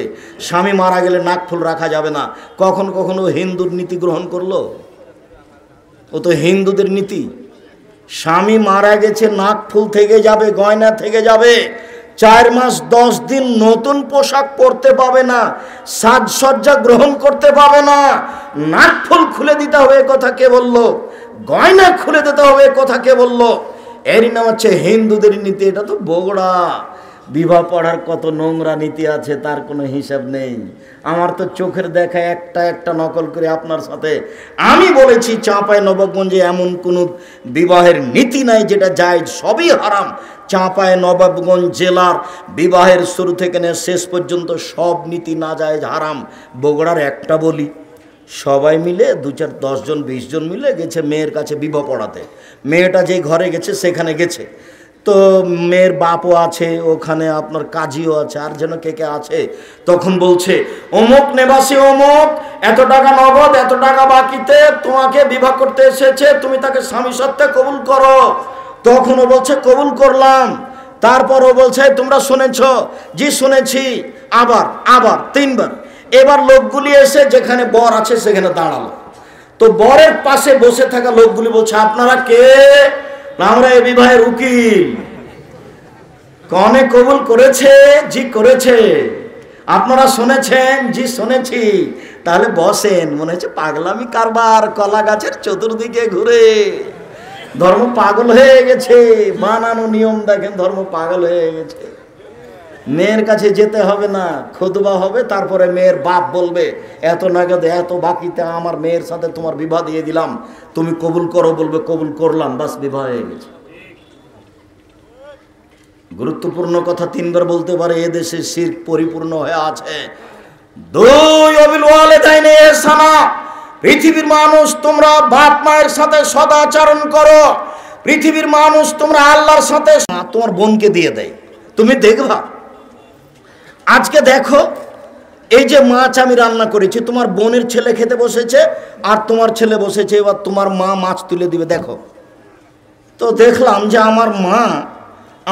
স্বামী মারা গেলে নাকফুল রাখা যাবে না। কখন কখনো হিন্দুর নীতি গ্রহণ করলো? ও তো হিন্দুদের নীতি। স্বামী মারা গেছে, নাকফুল থেকে যাবে, গয়না থেকে যাবে, 4 মাস 10 দিন নতুন পোশাক পরতে পাবে না, সাজসজ্জা গ্রহণ করতে পাবে না। নাকফুল খুলে দিতে হবে, কথা কে বললো? গয়না খুলে দিতে হবে, কথা কে বললো? এরই নাম হচ্ছে হিন্দুদের নীতি। এটা তো বগুড়া। বিবাহ পড়ার কত নোংরা নীতি আছে, তার কোনো হিসাব নেই। আমার তো চোখের দেখা একটা একটা নকল করে আপনার সাথে আমি বলেছি, চাঁপাই নবাবগঞ্জে এমন কোনো বিবাহের নীতি নাই যেটা জায়েজ, সবই হারাম। চাঁপাই নবাবগঞ্জ জেলার বিবাহের শুরু থেকে নিয়ে শেষ পর্যন্ত সব নীতি না জায়েজ, হারাম। বগুড়ার একটা বলি, সবাই মিলে 2-4-10 জন 20 জন মিলে গেছে মেয়ের কাছে বিবাহ পড়াতে। মেয়েটা যে ঘরে গেছে সেখানে গেছে, তো মেয়ের বাপও আছে ওখানে, আপনার কাজীও আছে, আর যেন কে কে আছে। তখন বলছে অমুক নিবাসী অমুক, এত টাকা নগদ, এত টাকা বাকিতে তোমাকে বিবাহ করতে এসেছে, তুমি তাকে স্বামী সত্ত্বে কবুল করো। তখন ও বলছে কবুল করলাম। তারপর ও বলছে তোমরা শুনেছ? জি শুনেছি। আবার আবার 3 বার। এবার লোকগুলি এসে যেখানে বর আছে সেখানে দাঁড়ালো। তো বরের পাশে বসে থাকা লোকগুলি বলছে আপনারা কে? আমরা এই বিবাহের উকিল। কনে কবুল করেছে? জি করেছে। আপনারা শুনেছেন? জি শুনেছি। তাহলে বসেন। মনে হচ্ছে পাগলামি কারবার, কলা গাছের চতুর্দিকে ঘুরে। ধর্ম পাগল হয়ে গেছে, বানানো নিয়ম দেখেন, ধর্ম পাগল হয়ে গেছে। মেয়ের কাছে যেতে হবে না, খুতবা হবে, তারপরে মেয়ের বাপ বলবে এত নগদে এত বাকিতে আমার মেয়ের সাথে তোমার বিবাহ দিয়ে দিলাম, তুমি কবুল করো, বলবে কবুল করলাম, বাস বিবাহ হয়ে গেছে। গুরুত্বপূর্ণ কথা 3 বার বলতে পারে, এদেশে শিরক পরিপূর্ণ হয়ে আছে। 2 অবিল ওয়ালিদাইনে ইহসানা। পৃথিবীর মানুষ তোমরা বাপ মায়ের সাথে সদাচরণ করো। পৃথিবীর মানুষ তোমরা আল্লাহর সাথে, তোমার বোনকে দিয়ে দেয়, তুমি দেখবা। আজকে দেখো, এই যে মাছ আমি রান্না করেছি, তোমার বোনের ছেলে খেতে বসেছে আর তোমার ছেলে বসেছে, এবার তোমার মা মাছ তুলে দিবে। দেখো তো দেখলাম যে আমার মা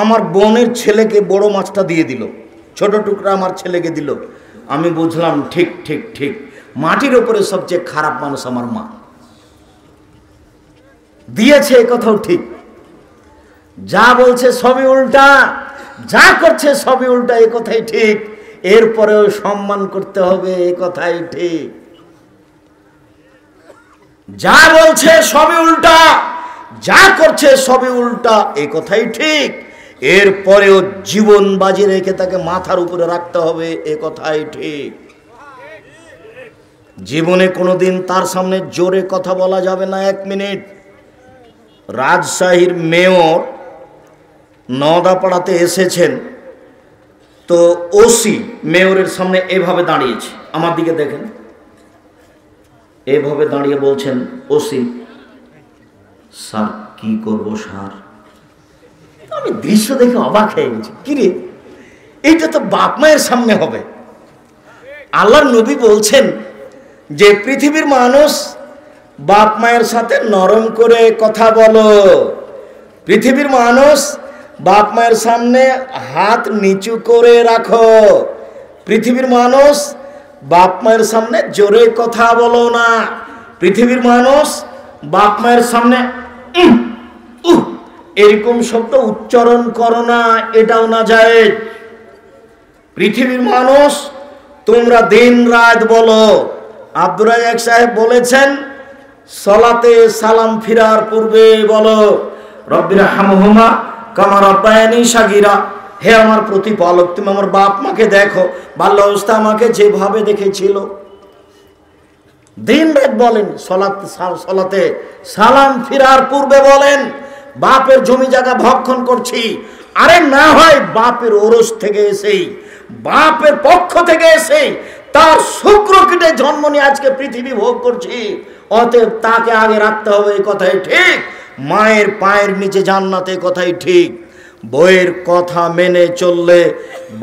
আমার বোনের ছেলেকে বড় মাছটা দিয়ে দিল, ছোট টুকরা আমার ছেলেকে দিল। আমি বুঝলাম ঠিক ঠিক ঠিক, মাটির ওপরে সবচেয়ে খারাপ মানুষ আমার মা। দিয়েছে এ কথাও ঠিক, যা বলছে সবই উল্টা, যা করছে সবই উল্টা, এ কথাই ঠিক। এরপরেও সম্মান করতে হবে, এ কথাই ঠিক। যা বলছে সবই উল্টা, যা করছে সবই উল্টা, এই কথাই ঠিক। এরপরেও জীবন বাজি রেখে তাকে মাথার উপরে রাখতে হবে, এ কথাই ঠিক। জীবনে কোনোদিন তার সামনে জোরে কথা বলা যাবে না। 1 মিনিট। রাজশাহীর মেয়র নওদাপাড়াতে এসেছেন, তো ওসি মেয়রের সামনে এভাবে দাঁড়িয়েছে, আমার দিকে দেখেন, এভাবে দাঁড়িয়ে বলছেন, ওসি স্যার কি করব স্যার। আমি দৃশ্য দেখে অবাক হয়ে গেছি, কিরে এইটা তো বাপ মায়ের সামনে হবে। আল্লাহর নবী বলছেন যে পৃথিবীর মানুষ বাপ মায়ের সাথে নরম করে কথা বলো, পৃথিবীর মানুষ বাপ মায়ের সামনে হাত নিচু করে রাখো, পৃথিবীর মানুষ বাপ মায়ের সামনে জোরে কথা বলো না, পৃথিবীর মানুষ বাপ মায়ের সামনে এরকম শব্দ উচ্চারণ করো না, এটাও না যায়। পৃথিবীর মানুষ তোমরা দিন রাত বলো। আব্দুর রাজ্জাক সাহেব বলেছেন, সালাতে সালাম ফিরার পূর্বে বলো রব্বির হামহুমা কামা রাব্বায়ানি সাগীরা, হে আমার প্রতিপালক তুমি আমার বাপ মাকে দেখো বাল্য অবস্থা আমাকে যেভাবে দেখেছিল। দিন রাত বলেন, সালাতে সালাম ফিরার পূর্বে বলেন বাপের জমি জায়গা ভক্ষণ করছি, আরে না হয় বাপের ওরস থেকে এসেই, বাপের পক্ষ থেকে এসে তার শুক্র কেটে জন্ম নিয়ে আজকে পৃথিবী ভোগ করছি, অতএব তাকে আগে রাখতে হবে, এই কথাই ঠিক। মায়ের পায়ের নিচে জান্নাত, এই কথাই ঠিক। বইয়ের কথা মেনে চললে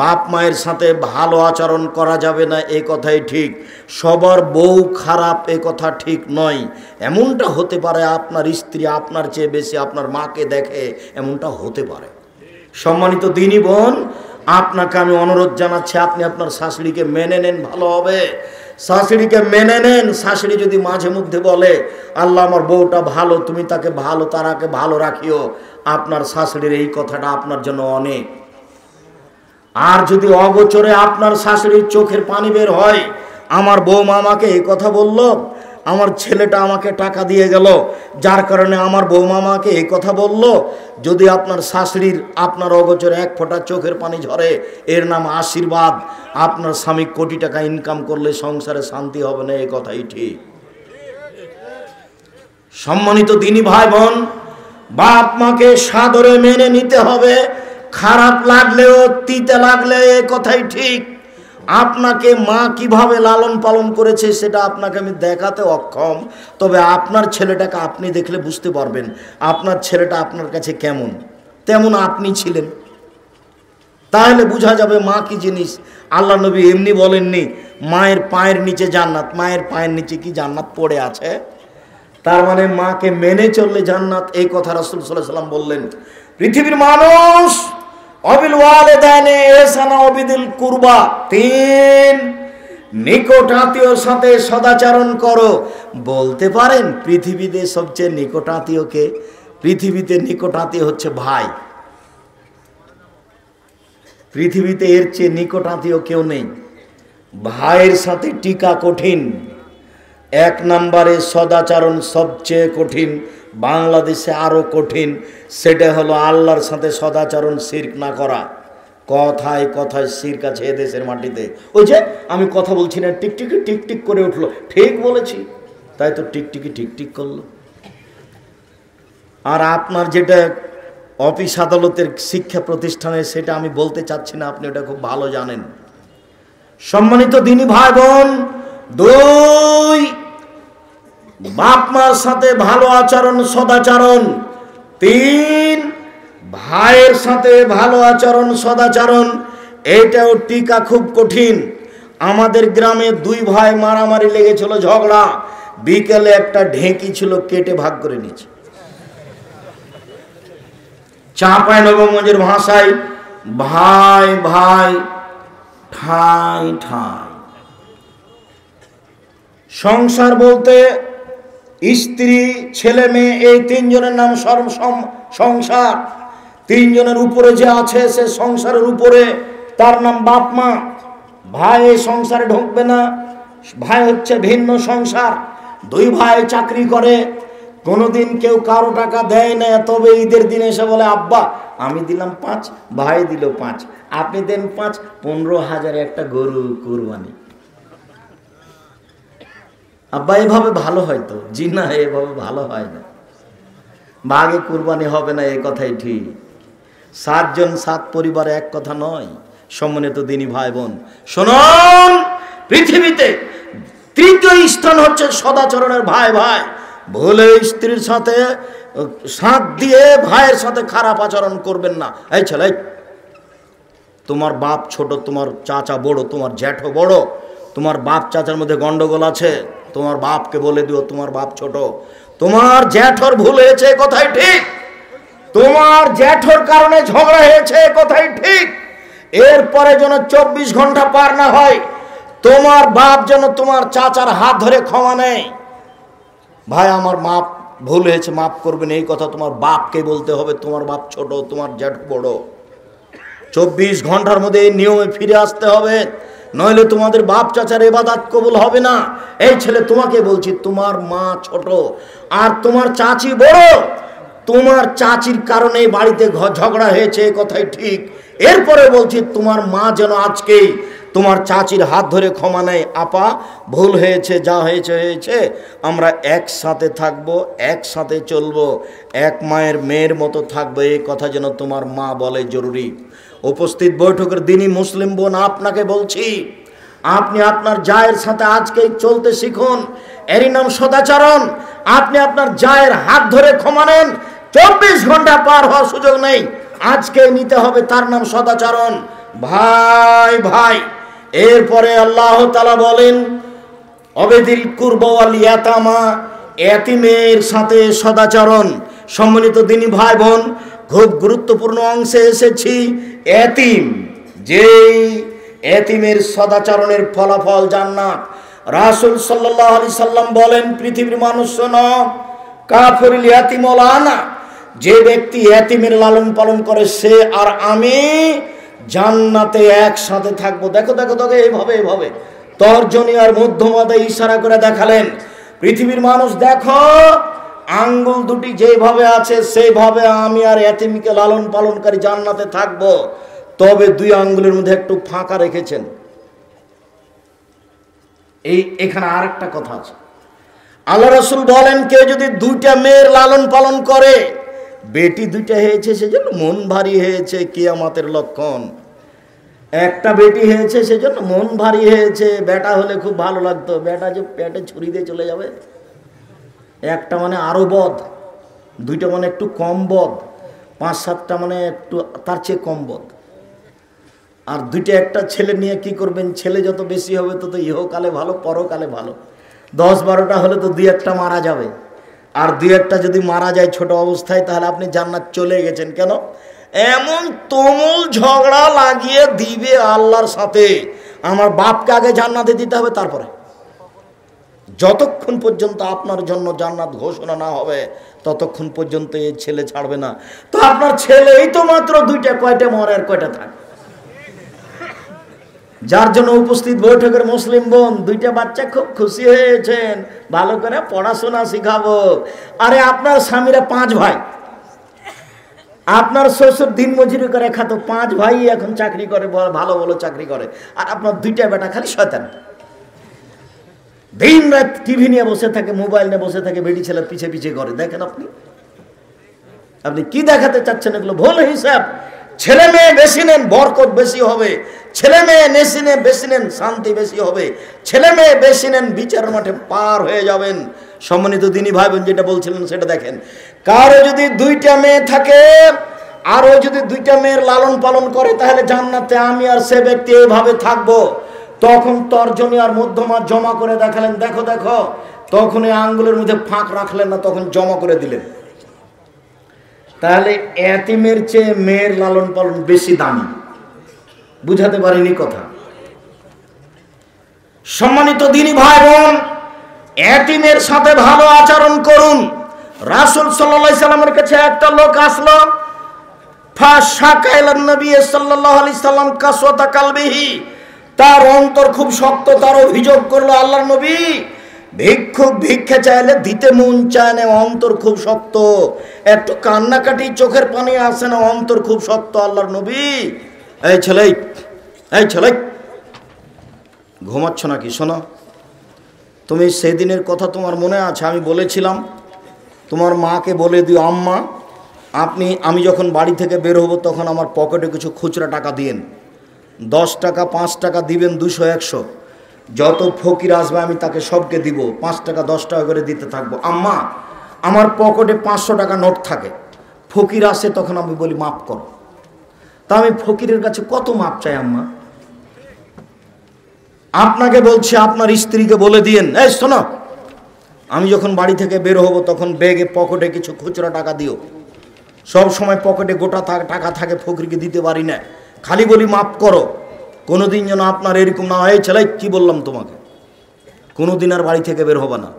বাপ মায়ের সাথে ভালো আচরণ করা যাবে না, এই কথাই ঠিক। সবার বউ খারাপ, এ কথা ঠিক নয়। এমনটা হতে পারে আপনার স্ত্রী আপনার চেয়ে বেশি আপনার মাকে দেখে, এমনটা হতে পারে। সম্মানিত দিনী বোন, আপনাকে আমি অনুরোধ জানাচ্ছি, আপনি আপনার শাশুড়িকে মেনে নেন, ভালো হবে। শাশুড়িকে মেনে নেন। শাশুড়ি যদি মাঝে মধ্যে বলে আল্লাহ আমার বউটা ভালো, তুমি তাকে ভালো, তারাকে ভালো রাখিও, আপনার শাশুড়ির এই কথাটা আপনার জন্য অনেক। আর যদি অগোচরে আপনার শাশুড়ির চোখের পানি বের হয়, আমার বৌমা আমাকে এই কথা বলল, আমার ছেলেটা আমাকে টাকা দিয়ে গেল, যার কারণে আমার বৌমা আমাকে এই কথা বলল, যদি আপনার শাশুড়ির আপনার অগোচরে 1 ফোঁটা চোখের পানি ঝরে, এর নাম আশীর্বাদ। আপনার স্বামী কোটি টাকা ইনকাম করলে সংসারে শান্তি হবে না, এই কথাই ঠিক। সম্মানিত দিনী ভাই বোন, বাপ মাকে সাদরে মেনে নিতে হবে, খারাপ লাগলেও তিতে লাগলে, এ কথাই ঠিক। আপনাকে মা কিভাবে লালন পালন করেছে সেটা আপনাকে আমি দেখাতে অক্ষম, তবে আপনার ছেলেটাকে আপনি দেখলে বুঝতে পারবেন আপনার ছেলেটা আপনার কাছে কেমন, তেমন আপনি ছিলেন, তাহলে বোঝা যাবে মা কি জিনিস। আল্লাহ নবী এমনি বলেননি মায়ের পায়ের নিচে জান্নাত, মায়ের পায়ের নিচে কি জান্নাত পড়ে আছে? তার মানে মাকে মেনে চললে জান্নাত, এই কথা রাসূল সাল্লাল্লাহু আলাইহি ওয়াসাল্লাম বললেন। পৃথিবীর মানুষ অবিল ওয়ালিদাইনি ইহসানা ওয়াবিদিল কুরবা, 3 নিকট আত্মীয়র সাথে সদাচরণ করো। বলতে পারেন পৃথিবীতে সবচেয়ে নিকট আত্মীয় কে? পৃথিবীতে নিকট আত্মীয় হচ্ছে ভাই। পৃথিবীতে এর চেয়ে নিকট আত্মীয় কেউ নেই। ভাইয়ের সাথে টিকা কঠিন। 1 নম্বরে সদাচরণ সবচেয়ে কঠিন, বাংলাদেশে আরো কঠিন। সেটা হলো আল্লাহর সাথে সদাচরণ, শিরক না করা। কথায় কথায় শিরক আছে এদেশের মাটিতে। ওই যে আমি কথা বলছি না, টিকটিকি টিকটিক করে উঠলো, ঠিক বলেছি, তাই তো টিকটিকি টিকটিক করলো। আর আপনার যেটা অফিস আদালতের শিক্ষা প্রতিষ্ঠানে, সেটা আমি বলতে চাচ্ছি না, আপনি ওটা খুব ভালো জানেন। সম্মানিত দিনী ভাই বোন, 2 বাপ মার সাথে ভালো আচরণ, সদাচরণ। 3 ভাইয়ের সাথে ভালো আচরণ, সদাচরণ। এটাও টিকা খুব কঠিন। আমাদের গ্রামে 2 ভাই মারামারি লেগেছিল, ঝগড়া। বিকেলে একটা ঢেঁকি ছিল, কেটে ভাগ করে নিয়েছে। চাঁপাইনবাবগঞ্জের ভাষায় ভাই ভাই ঠাই ঠাই। সংসার বলতে স্ত্রী, ছেলে মেয়ে, এই 3 জনের নাম সংসার। 3 জনের উপরে যে আছে সে সংসারের উপরে, তার নাম বাপ মা। ভাই এই সংসারে ঢুকবে না, ভাই হচ্ছে ভিন্ন সংসার। 2 ভাই চাকরি করে, কোনোদিন কেউ কারো টাকা দেয় না, তবে ঈদের দিন এসে বলে আব্বা আমি দিলাম 5, ভাই দিল 5, আপনি দেন 5, 15,000 একটা গরু কুরবানি। আব্বা এভাবে ভালো হয় তো? জি না, এভাবে ভালো হয় না। ভাগে কুরবানি হবে না, এই কথাই ঠিক। 7 জন 7 পরিবারে এক কথা নয়। সম্মানিত দিনী ভাই বোন শুনুন, পৃথিবীতে তৃতীয় স্থান হচ্ছে সদাচরণের। ভাই ভাই ভুলে স্ত্রীর সাথে সাথ দিয়ে ভাইয়ের সাথে খারাপ আচরণ করবেন না। এই ছেলে, তোমার বাপ ছোট, তোমার চাচা বড়, তোমার জ্যাঠো বড়, তোমার বাপ চাচার মধ্যে গন্ডগোল আছে, তোমার বাপকে বলে দিও তোমার বাপ ছোট। তোমার জ্যাঠোর ভুল হয়েছে, কথাই ঠিক। তোমার জ্যাঠোর কারণে ঝগড়া হয়েছে, কথাই ঠিক। এরপরে যেন 24 ঘন্টা পার না হয়, তোমার বাপ যেন তোমার চাচার হাত ধরে ক্ষমা নেয়। ভাই আমার মাপ ভুল হয়েছে, মাফ করবেন, এই কথা তোমার বাপকে বলতে হবে। তোমার বাপ ছোট, তোমার জ্যাঠো বড়। 24 ঘন্টার মধ্যে এই নিয়মে ফিরে আসতে হবে, নইলে তোমাদের বাপ চাচার ইবাদত কবুল হবে না। এই ছেলে তোমাকে বলছি, তোমার মা ছোট আর তোমার চাচি বড়, তোমার চাচির কারণে বাড়িতে ঝগড়া হয়েছে, কথাই ঠিক। এরপরে বলছি তোমার মা যেন আজকেই তোমার চাচির হাত ধরে ক্ষমা নেয়। আপা ভুল হয়েছে, যা হয়েছে হয়েছে, আমরা একসাথে থাকবো, একসাথে চলবো, এক মায়ের মেয়ের মতো থাকবো, এই কথা যেন তোমার মা বলে। জরুরি উপস্থিত বৈঠকের দিনই মুসলিম বোন আপনাকে বলছি, আপনি আপনার জায়ের সাথে আজকেই চলতে শিখুন, এরই নাম সদাচরণ। আপনি আপনার জায়ের হাত ধরে ক্ষমা নেন, 24 ঘন্টা পার হওয়ার সুযোগ নেই, আজকে নিতে হবে, তার নাম সদাচরণ। ভাই ভাই এরপরে আল্লাহ তাআলা বলেন অবেদিল কুরবা ওয়াল ইয়াতামা, এতিমের সাথে সদাচরণ। সম্মানিত দিনী ভাই বোন, খুব গুরুত্বপূর্ণ অংশে এসেছি। এতিম, যেই এতিমের সদাচরণের ফলাফল জান্নাত। রাসূল সাল্লাল্লাহু আলাইহি সাল্লাম বলেন, পৃথিবীর মানুষ শোনো, কাফিরুল ইয়াতিম ওয়াল আনা, যে ব্যক্তি এতিমের লালন পালন করে সে আর আমি জান্নাতে একসাথে থাকবো। দেখো দেখো দেখো, এইভাবে এইভাবে তর্জনী আর মধ্যমাতে ইশারা করে দেখালেন, পৃথিবীর মানুষ দেখো, আঙ্গুল দুটি যেভাবে আছে সেইভাবে আমি আর এতিমকে লালন পালনকারী জান্নাতে থাকবো। তবে 2 আঙ্গুলের মধ্যে একটু ফাঁকা রেখেছেন। এখানে আরেকটা কথা আছে। আল্লাহ রাসূল বলেন, কেউ যদি 2টা মেয়ের লালন পালন করে, বেটি 2টা হয়েছে সেজন্য মন ভারী হয়েছে, কিয়ামতের লক্ষণ। একটা বেটি হয়েছে সেজন্য মন ভারী হয়েছে, বেটা হলে খুব ভালো লাগতো, বেটা যে পেটে ছুরি দিয়ে চলে যাবে। একটা মানে আরো বদ, 2টা মানে একটু কম বদ, 5-7টা মানে একটু তার চেয়ে কম বদ। আর 2টা একটা ছেলে নিয়ে কি করবেন? ছেলে যত বেশি হবে তত ইহকালে ভালো, পরকালে ভালো। 10-12টা হলে তো 2-1টা মারা যাবে, আর 2-1টা যদি মারা যায় ছোট অবস্থায়, তাহলে আপনি জান্নাত চলে গেছেন। কেন? এমন তুমুল ঝগড়া লাগিয়ে দিবে আল্লাহর সাথে, আমার বাপকে আগে জান্নাতে দিতে হবে, তারপরে। যতক্ষণ পর্যন্ত আপনার জন্য জান্নাত ঘোষণা না হবে ততক্ষণ পর্যন্ত এই ছেলে ছাড়বে না। তো আপনার ছেলেই তো মাত্র 2টা, কয়টা মরে আর কয়টা থাকে? যার জন্য উপস্থিত বৈঠকের মুসলিম বোন, 2টা বাচ্চা খুব খুশি হয়েছেন, ভালো করে পড়াশোনা শিখাবো। আরে আপনার স্বামীরা 5 ভাই, আপনার শ্বশুর দিন মজুরি করে খাতো, 5 ভাই এখন চাকরি করে, ভালো ভালো চাকরি করে, আর আপনার 2টা বেটা খালি শয়তান। দিন রাত টিভি নিয়ে বসে থাকে, মোবাইল নিয়ে বসে থাকে, বেটি ছেলের পিছে পিছে করে। দেখেন আপনি কি দেখাতে চাচ্ছেন? এগুলো ভুল হিসাব। ছেলে মেয়ে বেশি নেন, বরকত বেশি হবে। ছেলে মেয়ে বেশি নেন, শান্তি বেশি হবে। ছেলে মেয়ে বেশি নেন, বিচারের মাঠে পার হয়ে যাবেন। সম্মানিত দিনী ভাই বোন, যেটা বলছিলেন সেটা দেখেন। কারো যদি 2টা মেয়ে থাকে, আর ও যদি 2টা মেয়ের লালন পালন করে, তাহলে জান্নাতে আমি আর সে ব্যক্তি এইভাবে থাকবো। তখন তর্জনী আর মধ্যমা জমা করে দেখালেন, দেখো দেখো, তখন এই আঙ্গুলের মধ্যে ফাঁক রাখলেন না, তখন জমা করে দিলেন। তাহলে এতিমের চেয়ে মেয়ের লালন পালন বেশি দামি। বুঝাতে পারিনি কথা? সম্মানিত দিনী ভাই বোন, এতিমের সাথে ভালো আচরণ করুন। রাসূল সাল্লাল্লাহু আলাইহি সাল্লামের কাছে একটা লোক আসলো, ফাশাকাইলান নবী সাল্লাল্লাহু আলাইহি সাল্লাম কাসওয়াতা কালবিহি, তার অন্তর খুব শক্ত, তার অভিযোগ করলো, আল্লাহর নবী ভিক্ষুক ভিক্ষা চাইলে দিতে মন চায় না, অন্তর খুব শক্ত। একটু কান্নাকাটি চোখের পানি আসে না, অন্তর খুব শক্ত। আল্লাহর নবী, এই ছেলে, এই ছেলে, ঘুমাচ্ছ নাকি? শোনো, তুমি সেদিনের কথা তোমার মনে আছে? আমি বলেছিলাম তোমার মাকে বলে দিও, আম্মা আমি যখন বাড়ি থেকে বের হব তখন আমার পকেটে কিছু খুচরা টাকা দিয়েন। 10 টাকা 5 টাকা দিবেন, 200 100 যত ফকির আসবে আমি তাকে সবকে দিব। 5 টাকা 10 টাকা করে দিতে থাকবো। আম্মা, আমার পকেটে 500 টাকা নোট থাকে, ফকির আসে তখন আমি বলি মাপ করো। তা আমি ফকিরের কাছে কত মাপ চাই আম্মা? আপনাকে বলছি, আপনার স্ত্রীকে বলে দিয়েন, এই শোনো, আমি যখন বাড়ি থেকে বের হব তখন ব্যাগে পকেটে কিছু খুচরা টাকা দিও। সব সময় পকেটে গোটা টাকা থাকে, ফকিরকে দিতে পারি না, খালি বলি মাপ করো। কোনোদিন যেন আপনার এরকম না হয়, ছেলে কি বললাম তোমাকে, কোনোদিন আর বাড়ি থেকে বের হবে না।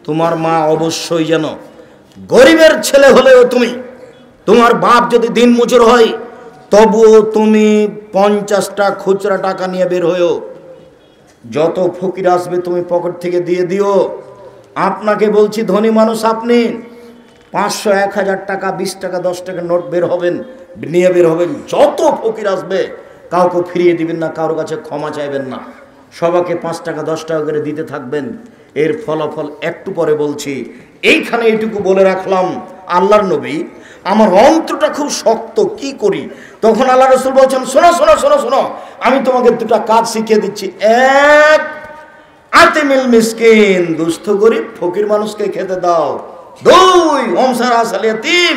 তোমার মা অবশ্যই যেন গরিবের ছেলে হলেও তুমি, তোমার বাপ যদি দিন মজুর হয় তবুও তুমি 50টা খুচরা টাকা নিয়ে বের হয়েও, যত ফকির আসবে তুমি পকেট থেকে দিয়ে দিও। আপনাকে বলছি, ধনী মানুষ আপনি, 500 1000 টাকা 20 টাকা 10 টাকা নোট বের হবেন, নিয়ে বের হবেন। যত ফকির আসবে কাউকে ফিরিয়ে দিবেন না, কারোর কাছে ক্ষমা চাইবেন না, সবাইকে 5 টাকা 10 টাকা করে দিতে থাকবেন। এর ফলাফল একটু পরে বলছি। এইখানে এইটুকু বলে রাখলাম, আল্লাহর নবী, আমার অন্তরটা খুব শক্ত, কি করি? তখন আল্লাহ রাসূল বলছেন, শোনো শোনো শোনো শোনো, আমি তোমাকে 2টা কাজ শিখিয়ে দিচ্ছি। এক, আতিমিল মিসকিন, দুস্থ গরিব ফকির মানুষকে খেতে দাও। 2, অমসার আসাল ইয়াতিম,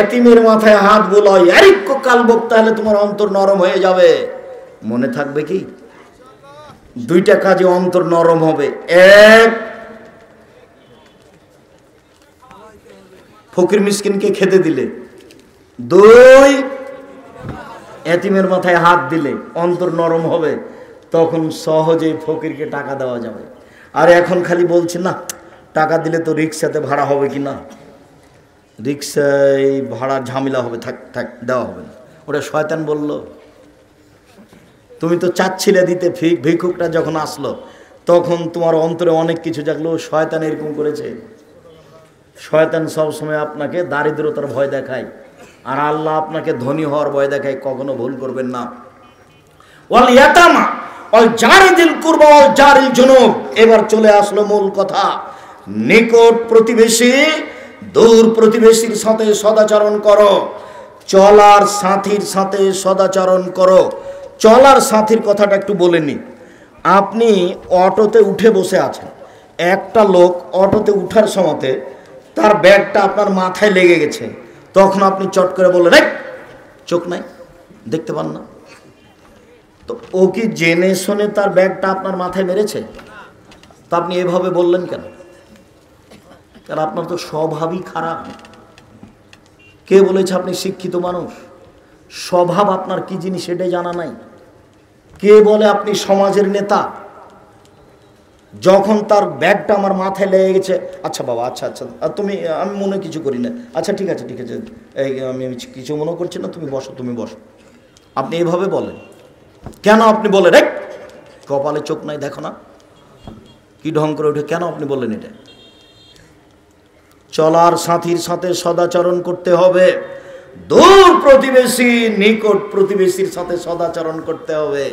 এতিমের মাথায় হাত বোলাও। আরেক কাল বক্তা হলে তোমার অন্তর নরম হয়ে যাবে। মনে থাকবে কি? 2টা কাজে অন্তর নরম হবে। এক, ফকির মিসকিনকে খেতে দিলে। 2, এতিমের মাথায় হাত দিলে অন্তর নরম হবে, তখন সহজেই ফকিরকে টাকা দেওয়া যাবে। আর এখন খালি বলছি না, টাকা দিলে তো রিক্সাতে ভাড়া হবে কি না, রিক্সায় ভাড়া ঝামেলা হবে, থাক থাক দেওয়া হবে না। ওটা শয়তান বলল। তুমি তো চাচ্ছিলে দিতে, ভিক্ষুকটা যখন আসলো তখন তোমার অন্তরে অনেক কিছু জাগলো। শয়তান এরকম করেছে। শয়তান সবসময় আপনাকে দারিদ্রতার ভয় দেখায়, আর আল্লাহ আপনাকে ধনী হওয়ার ভয় দেখায়। কখনো ভুল করবেন না। ওয়াল ইয়াতামা ওয়াল জারিদিল কুরবা ওয়াল জারিল জুনুব। এবার চলে আসলো মূল কথা। নিকট প্রতিবেশী, দূর প্রতিবেশীর সাথে সদাচরণ করো। চলার সাথীর সাথে সদাচরণ করো। চলার সাথীর কথাটা একটু বলে নি। আপনি অটোতে উঠে বসে আছেন, একটা লোক অটোতে উঠার সময়তে তার ব্যাগটা আপনার মাথায় লেগে গেছে, তখন আপনি চট করে বললেন, এই চোখ নাই, দেখতে পান না? তো ও কি জেনে শুনে তার ব্যাগটা আপনার মাথায় মেরেছে? তা আপনি এভাবে বললেন কেন? কারণ আপনার তো স্বভাবই খারাপ। কে বলেছে আপনি শিক্ষিত মানুষ? স্বভাব আপনার কি জিনিস সেটাই জানা নাই। কে বলে আপনি সমাজের নেতা? যখন তার ব্যাগটা আমার মাথায় লেগে গেছে, আচ্ছা বাবা, আচ্ছা আচ্ছা, তুমি, আমি মনে কিছু করি না, আচ্ছা ঠিক আছে ঠিক আছে, এই আমি কিছু মনে করছি না, তুমি বসো, তুমি বসো। আপনি এভাবে বলেন কেন? আপনি বলেন, রে কপালে চোখ নাই, দেখো না কি ঢং করে ওঠে, কেন আপনি বললেন এটা? চলার সাথীর সাথে সদাচরণ করতে হবে। দূর প্রতিবেশী, নিকট প্রতিবেশীর সাথে সদাচরণ করতে হবে।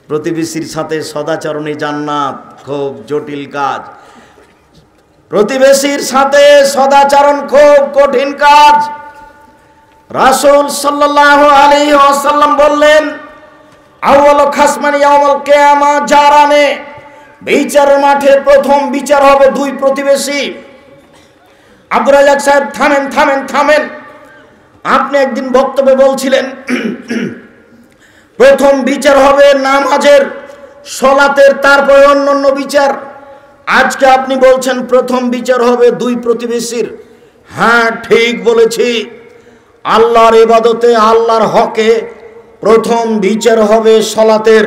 প্রতিবেশীর সাথে সদাচরণে জান্নাত। খুব জটিল কাজ। প্রতিবেশীর সাথে সদাচরণ খুব কঠিন কাজ। রাসূল সাল্লাল্লাহু আলাইহি ওয়াসাল্লাম বললেন, আউয়ালু খাসমানি ইয়াউমুল কিয়ামা জারানে, বিচারের মাঠে প্রথম বিচার হবে 2 প্রতিবেশী। আব্দুর রাজ্জাক সাহেব, থামেন থামেন থামেন। আপনি একদিন বক্তব্যে বলছিলেন প্রথম বিচার হবে নামাজের, সালাতের, তারপরে অন্যান্য বিচার। আজকে আপনি বলছেন প্রথম বিচার হবে 2 প্রতিবেশীর। হ্যাঁ, ঠিক বলেছি। আল্লাহর ইবাদতে, আল্লাহর হকে প্রথম বিচার হবে সালাতের,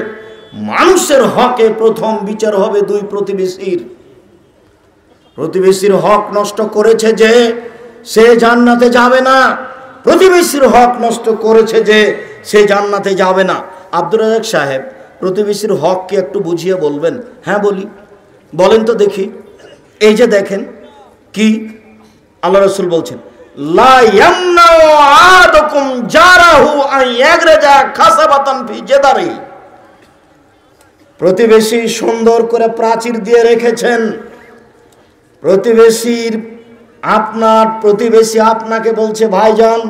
মানুষের হকে প্রথম বিচার হবে 2 প্রতিবেশীর। প্রতিবেশীর হক নষ্ট করেছে যে, সে জান্নাতে যাবে না। প্রতিবেশীর হক নষ্ট করেছে যে, সে জান্নাতে যাবে না। আব্দুর রাজ্জাক সাহেব, প্রতিবেশীর হক কি একটু বুঝিয়ে বলবেন? হ্যাঁ বলি। বলেন তো দেখি। এই যে দেখেন কি আল্লাহ রাসূল বলছেন, লা ইয়ামনাউ আহাদুকুম জারাহু আন ইয়াগরাজা খাসাবাতান ফি জাদারি। প্রতিবেশী সুন্দর করে প্রাচীর দিয়ে রেখেছেন, আপনার প্রতিবেশী আপনাকে বলছে, ভাইজান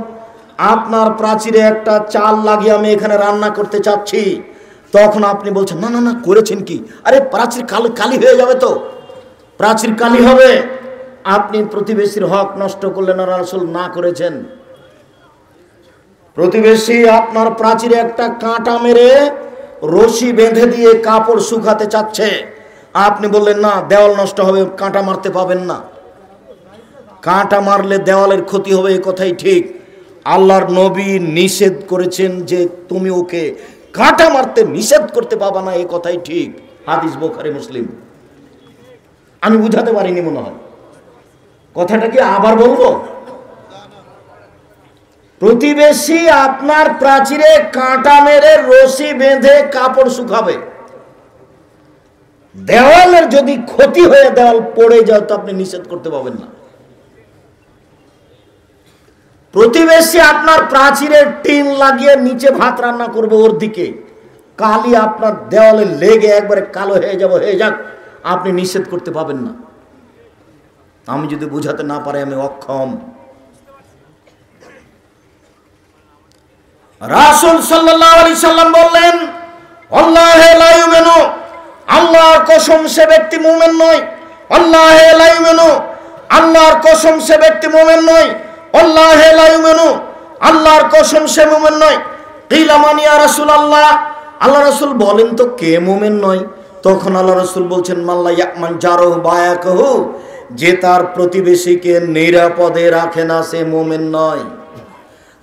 আপনার প্রাচীরে একটা চাল লাগিয়ে আমি এখানে রান্না করতে চাচ্ছি। তখন আপনি বলছেন, না না না, করেছেন কি? আরে প্রাচীর কালি হয়ে যাবে, তো প্রাচীর কালি হবে। আপনি প্রতিবেশীর হক নষ্ট করলেন, আর রাসূল না করেছেন। প্রতিবেশী আপনার প্রাচীরে একটা কাঁটা মেরে রশি বেঁধে দিয়ে কাপড় শুকাতে চাচ্ছে, আপনি বললেন না, দেওয়াল নষ্ট হবে, কাঁটা মারতে পাবেন না। কাঁটা মারলে দেওয়ালের ক্ষতি হবে, এই কথাই ঠিক। আল্লাহর নবী নিষেধ করেছেন যে তুমি ওকে কাঁটা মারতে নিষেধ করতে পাবা না, এই কথাই ঠিক। হাদিস বুখারী মুসলিম। আমি বুঝাতে পারিনি মনে হয়, কথাটা কি আবার বলবো? প্রতিবেশী আপনার প্রাচীরে কাঁটা মেরে রশি বেঁধে কাপড় শুকাবে, দেওয়ালের যদি ক্ষতি হয়ে দেওয়াল পড়ে যায় তো আপনি নিষেধ করতে পারবেন না। প্রতিবেশী আপনার প্রাচীরের টিন লাগিয়ে নিচে ভাত রান্না করবে, ওর দিকে কালি আপনার দেওয়ালে লেগে একবারে কালো হয়ে যাক, আপনি নিষেধ করতে পাবেন না। আমি যদি বুঝাতে না পারি আমি অক্ষম। রাসূল সাল্লাল্লাহু আলাইহি সাল্লাম বললেন, আল্লাহে লা ইউমিনু, আল্লাহর কসম সে ব্যক্তি মুমিন নয়। আল্লাহে লা ইউমিনু, আল্লাহর কসম সে ব্যক্তি মুমিন নয়। আল্লাহে লা ইউমিনু, আল্লাহর কসম সে মুমিন নয়। কিলা মান ইয়া রাসূলুল্লাহ, আল্লাহ রাসূল বলেন তো কে মুমিন নয়? তখন আল্লাহ রাসূল বলছেন, মাল্লা ইয়ামান জারহু বায়াকাহু, যে তার প্রতিবেশীকে নিরাপদে রাখে না সে মুমিন নয়।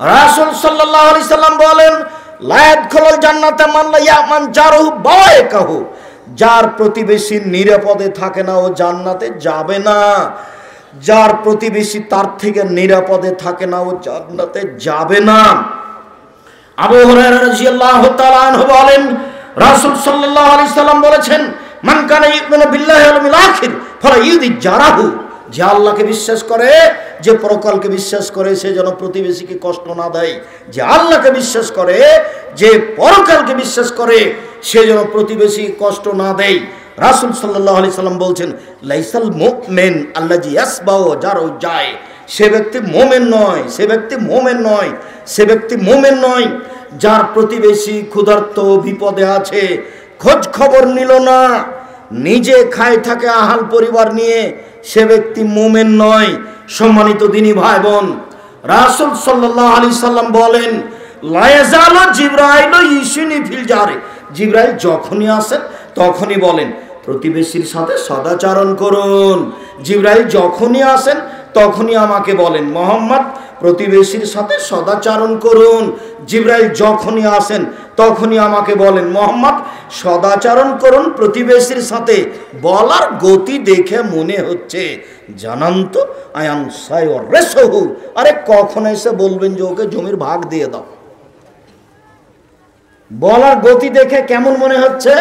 রাসূল সাল্লাল্লাহু আলাইহি সাল্লাম বলেন, লা ইয়াদখুলুল জান্নাতা মান লা ইয়ামান জারহু বায়াকাহু, যার প্রতিবেশী নিরাপদে থাকে না ও জান্নাতে যাবে না। যার প্রতিবেশী তার থেকে নিরাপদে থাকে না ও জান্নাতে যাবে না। আবু হুরায়রা রাদিয়াল্লাহু তাআলা আনহু বলেন, রাসূল সাল্লাল্লাহু আলাইহি সাল্লাম বলেছেন, মান কানা ইউমিনু বিল্লাহি ওয়াল ইয়াউমিল আখির ফালা ইউদি জারাহু, যে আল্লাহকে বিশ্বাস করে, যে পরকালকে বিশ্বাস করে, সে যেন প্রতিবেশীকে কষ্ট না দেয়। যে আল্লাহকে বিশ্বাস করে, যে পরকালকে বিশ্বাস করে, সে যেন প্রতিবেশী কষ্ট না দেয়। রাসূল সাল্লাল্লাহু আলাইহি সাল্লাম বলছেন, লাইসাল মুমিন আল্লাযী ইয়াসবাউ জারু যায়, সে ব্যক্তি মুমিন নয়, সে ব্যক্তি মুমিন নয়, সে ব্যক্তি মুমিন নয় যার প্রতিবেশী ক্ষুধার্ত বিপদে আছে, খোঁজ খবর নিল না, নিজে খায় থাকে আহাল পরিবার নিয়ে, সে ব্যক্তি মুমিন নয়। সম্মানিত দিনী ভাই বোন, রাসূল সাল্লাল্লাহু আলাইহি সাল্লাম বলেন, লা ইয়াজালু জিবরাইল ইউসিনি ফিল জারি, জিবরাইল যখনই আসেন তখনই বলেন প্রতিবেশীর সাথে সদাচরণ করুন। জিবরাইল যখনই আসেন তখনই আমাকে বলেন, মুহাম্মদ প্রতিবেশীর সাথে সদাচরণ করুন। জিবরাইল যখনই আসেন তখনই আমাকে বলেন, মুহাম্মদ সদাচরণ করুন প্রতিবেশীর সাথে। বলার গতি দেখে মনে হচ্ছে জানান্ত আয়ান সায়র রেসহু, আরে কখন এসে বলবেন যে ওকে জমির ভাগ দিয়ে দাও। বলার গতি দেখে কেমন মনে হচ্ছে?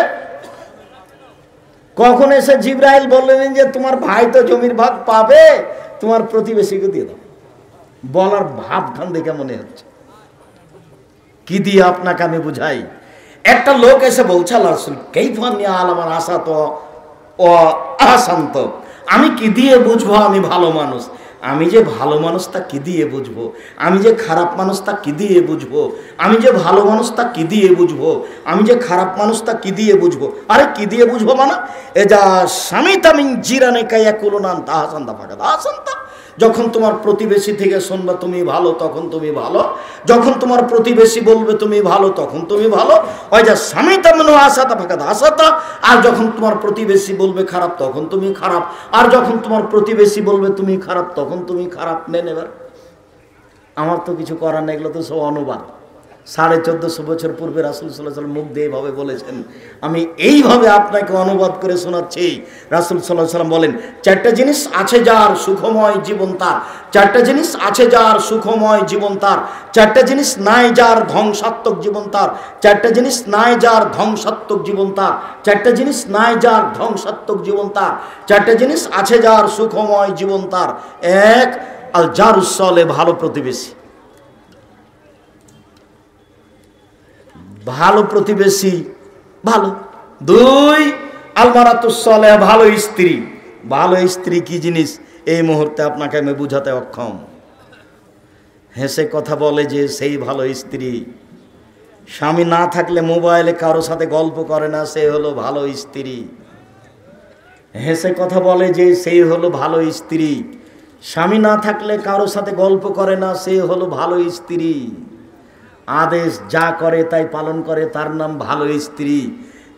কখন এসে জিবরাইল বললেন যে তোমার ভাই তো জমির ভাগ পাবে, তোমার প্রতিবেশীকে দিয়ে দাও। বলার ভাবখান দেখে মনে হচ্ছে। কি দিয়ে আপনাকে আমি বুঝাই? একটা লোক এসে বলছে, আল্লাহ রাসূল কাইফানি আলামান আসাত ও আহসান্ত, আমি কি দিয়ে বুঝবো আমি ভালো মানুষ? আমি যে ভালো মানুষ তা কি দিয়ে বুঝবো? আমি যে খারাপ মানুষ তা কি দিয়ে বুঝবো? আমি যে ভালো মানুষ তা কি দিয়ে বুঝবো? আমি যে খারাপ মানুষ তা কি দিয়ে বুঝবো? আরে কি দিয়ে বুঝবো মানে, এ যা স্বামী তামিন জিরানে কাইয়া কুলুনান তাহাসান্তা ফাঁকা তাহাসান্তা, যখন তোমার প্রতিবেশী থেকে শুনবা তুমি ভালো তখন তুমি ভালো, যখন তোমার প্রতিবেশী বলবে তুমি ভালো তখন তুমি ভালো। ওই যা স্বামী তেমন আসাতা ফাঁকা আসাতা, আর যখন তোমার প্রতিবেশী বলবে খারাপ তখন তুমি খারাপ, আর যখন তোমার প্রতিবেশী বলবে তুমি খারাপ তখন তুমি খারাপ। নেন এবার, আমার তো কিছু করার নেই, এগুলো তো সব অনুবাদ, 1450 বছর পূর্বে রাসূল সাল্লাল্লাহু আলাইহি ওয়াসাল্লাম মুখ দিয়ে এইভাবে বলেছেন। আমি এইভাবে আপনাকে অনুবাদ করে শোনাচ্ছি। রাসূল সাল্লাল্লাহু আলাইহি ওয়াসাল্লাম বলেন, 4টা জিনিস আছে যার সুখময় জীবন তার, 4টা জিনিস আছে যার সুখময় জীবন তার, 4টা জিনিস নাই যার ধ্বংসাত্মক জীবন তার, 4টা জিনিস নাই যার ধ্বংসাত্মক জীবন তার, 4টা জিনিস নাই যার ধ্বংসাত্মক জীবন তার, 4টা জিনিস আছে যার সুখময় জীবন তার। 1, আল জারুস সালেহ, ভালো প্রতিবেশী। ভালো প্রতিবেশী ভালো। 2, আল মারাতুস সালেহ, ভালো স্ত্রী। ভালো স্ত্রী কি জিনিস এই মুহূর্তে আপনাকে আমি বুঝাতে অক্ষম। হেসে কথা বলে যে সেই ভালো স্ত্রী। স্বামী না থাকলে মোবাইলে কারো সাথে গল্প করে না, সে হলো ভালো স্ত্রী। হেসে কথা বলে যে সেই হলো ভালো স্ত্রী। স্বামী না থাকলে কারো সাথে গল্প করে না, সে হলো ভালো স্ত্রী। আদেশ যা করে তাই পালন করে, তার নাম ভালো স্ত্রী।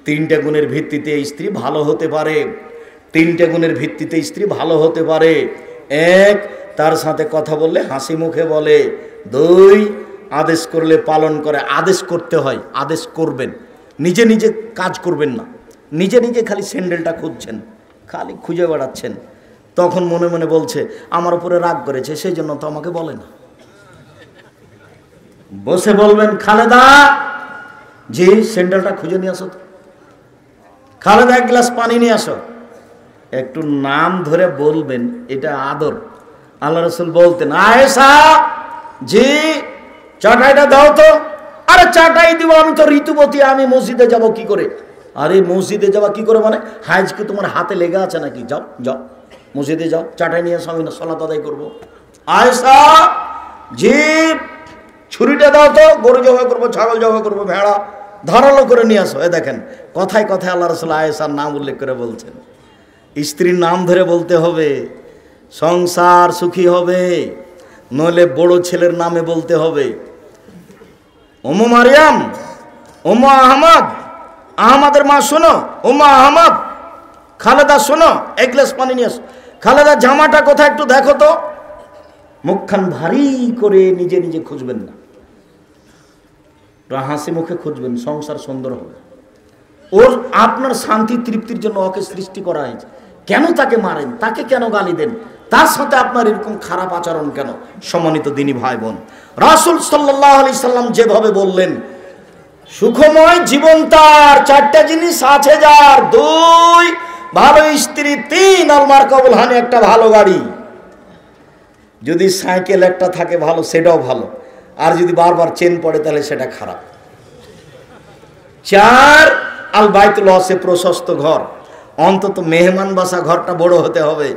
3টে গুণের ভিত্তিতে স্ত্রী ভালো হতে পারে। 3টে গুণের ভিত্তিতে স্ত্রী ভালো হতে পারে। 1, তার সাথে কথা বললে হাসি মুখে বলে। 2, আদেশ করলে পালন করে। আদেশ করতে হয়, আদেশ করবেন, নিজে নিজে কাজ করবেন না। নিজে নিজে খালি স্যান্ডেলটা খুঁজছেন, খালি খুঁজে বেড়াচ্ছেন, তখন মনে মনে বলছে আমার উপরে রাগ করেছে, সেই জন্য তো আমাকে বলে না। বসে বলবেন, খালেদা জি স্যান্ডেলটা খুঁজে নিয়ে আসো। খালেদা 1 গ্লাস পানি নিয়ে আসো। একটু নাম ধরে বলবেন, এটা আদর। আল্লাহ রাসূল বলতেন, আয়েশা জি চাটাইটা দাও তো। আরে চাটাই দিব, আমি তো ঋতুবতী, আমি মসজিদে যাব কি করে? আরে মসজিদে যাওয়া কি করে মানে? হাজ কি তোমার হাতে লেগে আছে নাকি? যাও যাও মসজিদে যাও, চাটাই নিয়ে আসো, আমি না সালাত আদায় করবো। আয়েশা জি ছুরিটা দাও তো, গরু জবাই করবো, ছাগল জবাই করবো, ভেড়া ধারালো করে নিয়ে আসো। এ দেখেন কথায় কথায় আল্লাহ রাসূল আয়েশার নাম উল্লেখ করে বলছেন। স্ত্রীর নাম ধরে বলতে হবে, সংসার সুখী হবে। নইলে বড় ছেলের নামে বলতে হবে, ওমা মারিয়াম, ওমা আহমদ, আহমদের মা শোনো, ওমা আহমদ, খালেদা শোনো, 1 গ্লাস পানি নিয়ে আসো। খালেদা জামাটা কোথায় একটু দেখো তো। মুখখান ভারী করে নিজে নিজে খুঁজবেন না, হাসি মুখে খুঁজবেন, সংসার সুন্দর হবে। ওর আপনার শান্তি তৃপ্তির জন্য ওকে সৃষ্টি করা হয়েছে। কেন তাকে মারেন, তাকে কেন গালি দেন, তার সাথে আপনার এরকম খারাপ আচরণ কেন? সম্মানিত দিনী ভাই বোন, রাসূল সাল্লাল্লাহু আলাইহি সাল্লাম যেভাবে বললেন, সুখময় জীবন তার, 4টা জিনিস আছে যার। 2, ভালো স্ত্রী। 3, আলমার কবুল হানি, একটা ভালো গাড়ি। যদি সাইকেল একটা থাকে ভালো, সেটাও ভালো, আর যদি বারবার চেন পড়ে তাহলে সেটা খারাপ। 4, আল বাইতুল ওয়াসি, প্রশস্ত ঘর। অন্তত মেহমান বাসা ঘরটা বড় হতে হবে,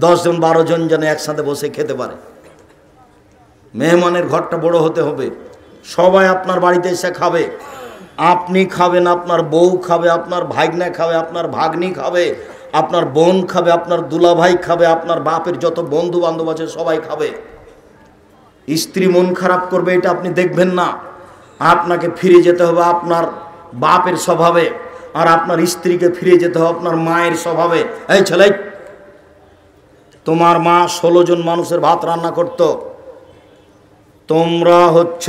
10 জন 12 জন যেন একসাথে বসে খেতে পারে। মেহমানের ঘরটা বড় হতে হবে, সবাই আপনার বাড়িতে এসে খাবে। আপনি খাবেন, আপনার বউ খাবে, আপনার ভাগনা খাবে, আপনার ভাগ্নি খাবে, আপনার বোন খাবে, আপনার দুলাভাই খাবে, আপনার বাপের যত বন্ধু বান্ধব আছে সবাই খাবে। স্ত্রী মন খারাপ করবে এটা আপনি দেখবেন না। আপনাকে ফিরে যেতে হবে আপনার বাপের স্বভাবে, আর আপনার স্ত্রীকে ফিরে যেতে হবে আপনার মায়ের স্বভাবে। এই ছেলে, তোমার মা 16 জন মানুষের ভাত রান্না করত, তোমরা হচ্ছ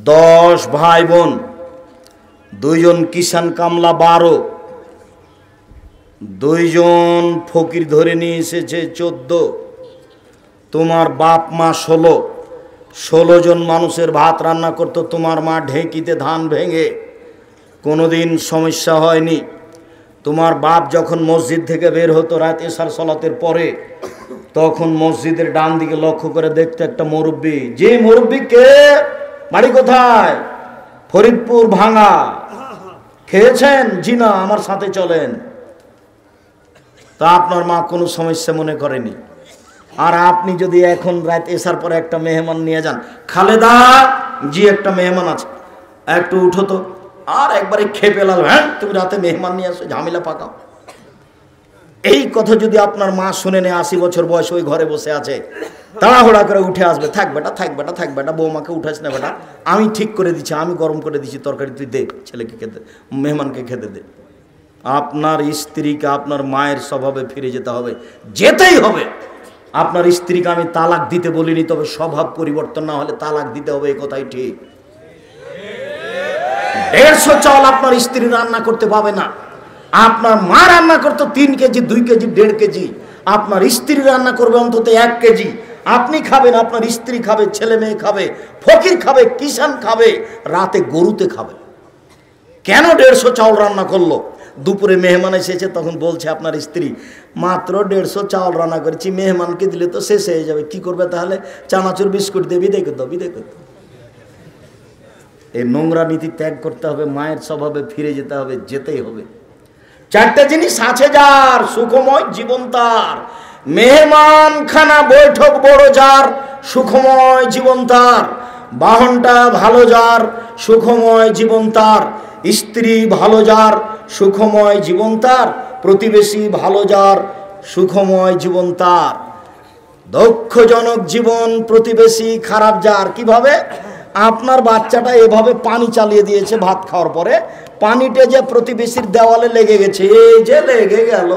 10 ভাই বোন, 2 জন কিষান কামলা 12, 2 জন ফকির ধরে নিয়ে এসেছে 14, তোমার বাপ মা 16 জন মানুষের ভাত রান্না করতো। তোমার মা ঢেঁকিতে ধান ভেঙে, কোনোদিন সমস্যা হয়নি। তোমার বাপ যখন মসজিদ থেকে বের হতো রাত এশার সালাতের পরে, তখন মসজিদের ডান দিকে লক্ষ্য করে দেখতো একটা মুরব্বি। যে মুরব্বি কে, বাড়ি কোথায়? ফরিদপুর ভাঙা। খেয়েছেন? জি না, আমার সাথে চলেন। তা আপনার মা কোনো সমস্যা মনে করেনি। আর আপনি যদি এখন রাত এসার পরে একটা মেহমান নিয়ে যান, খালেদা জি একটা মেহমান আছে, একটু উঠো তো, আর একবারে খেপে লাল, হ্যাঁ তুমি রাতে মেহমান নিয়ে আসো, ঝামেলা পাকাও। এই কথা যদি আপনার মা শুনে নেয়, 80 বছর বয়স, ওই ঘরে বসে আছে, তাড়াহুড়া করে উঠে আসবে, থাক বেটা, থাক বেটা, থাক বেটা, বৌমাকে উঠাস না বেটা, আমি ঠিক করে দিচ্ছি, আমি গরম করে দিচ্ছি তরকারি, তুই দে ছেলেকে খেতে, মেহমানকে খেতে দে। আপনার স্ত্রীকে আপনার মায়ের স্বভাবে ফিরে যেতে হবে, যেতেই হবে। আপনার স্ত্রীকে আমি তালাক দিতে বলিনি, তবে স্বভাব পরিবর্তন না হলে তালাক দিতে হবে, এই কথাই ঠিক। 150 চাল আপনার স্ত্রী রান্না করতে পাবে না। আপনার মা রান্না করতো 3 কেজি, 2 কেজি, 1.5 কেজি, আপনার স্ত্রী রান্না করবে অন্তত 1 কেজি। আপনি খাবেন, আপনার স্ত্রী খাবে, ছেলে মেয়ে খাবে, ফকির খাবে, কিষান খাবে, রাতে গরুতে খাবে। কেন 150 চাউল রান্না করলো? দুপুরে মেহমান এসেছে, তখন বলছে আপনার স্ত্রী, মাত্র 150 চাউল রান্না করেছি, মেহমানকে দিলে তো শেষ হয়ে যাবে, কি করবে তাহলে? চানাচুর বিস্কুট দিয়ে বিদায় করতে হবে, বিদায় করতে। এই নোংরা নীতি ত্যাগ করতে হবে, মায়ের স্বভাবে ফিরে যেতে হবে, যেতেই হবে। 4টা জিনিস আছে যার, সুখময় জীবন তার। মেহমান খানা বৈঠক বড় যার, সুখময় জীবন তার। বাহনটা ভালো যার, সুখময় জীবন তার। স্ত্রী ভালো যার, সুখময় জীবন তার। প্রতিবেশী ভালো যার, সুখময় জীবন তার। দুঃখজনক জীবন প্রতিবেশী খারাপ যার। কিভাবে? আপনার বাচ্চাটা এভাবে পানি চালিয়ে দিয়েছে ভাত খাওয়ার পরে, পানিটা যে প্রতিবেশীর দেওয়ালে লেগে গেছে, এই যে লেগে গেল,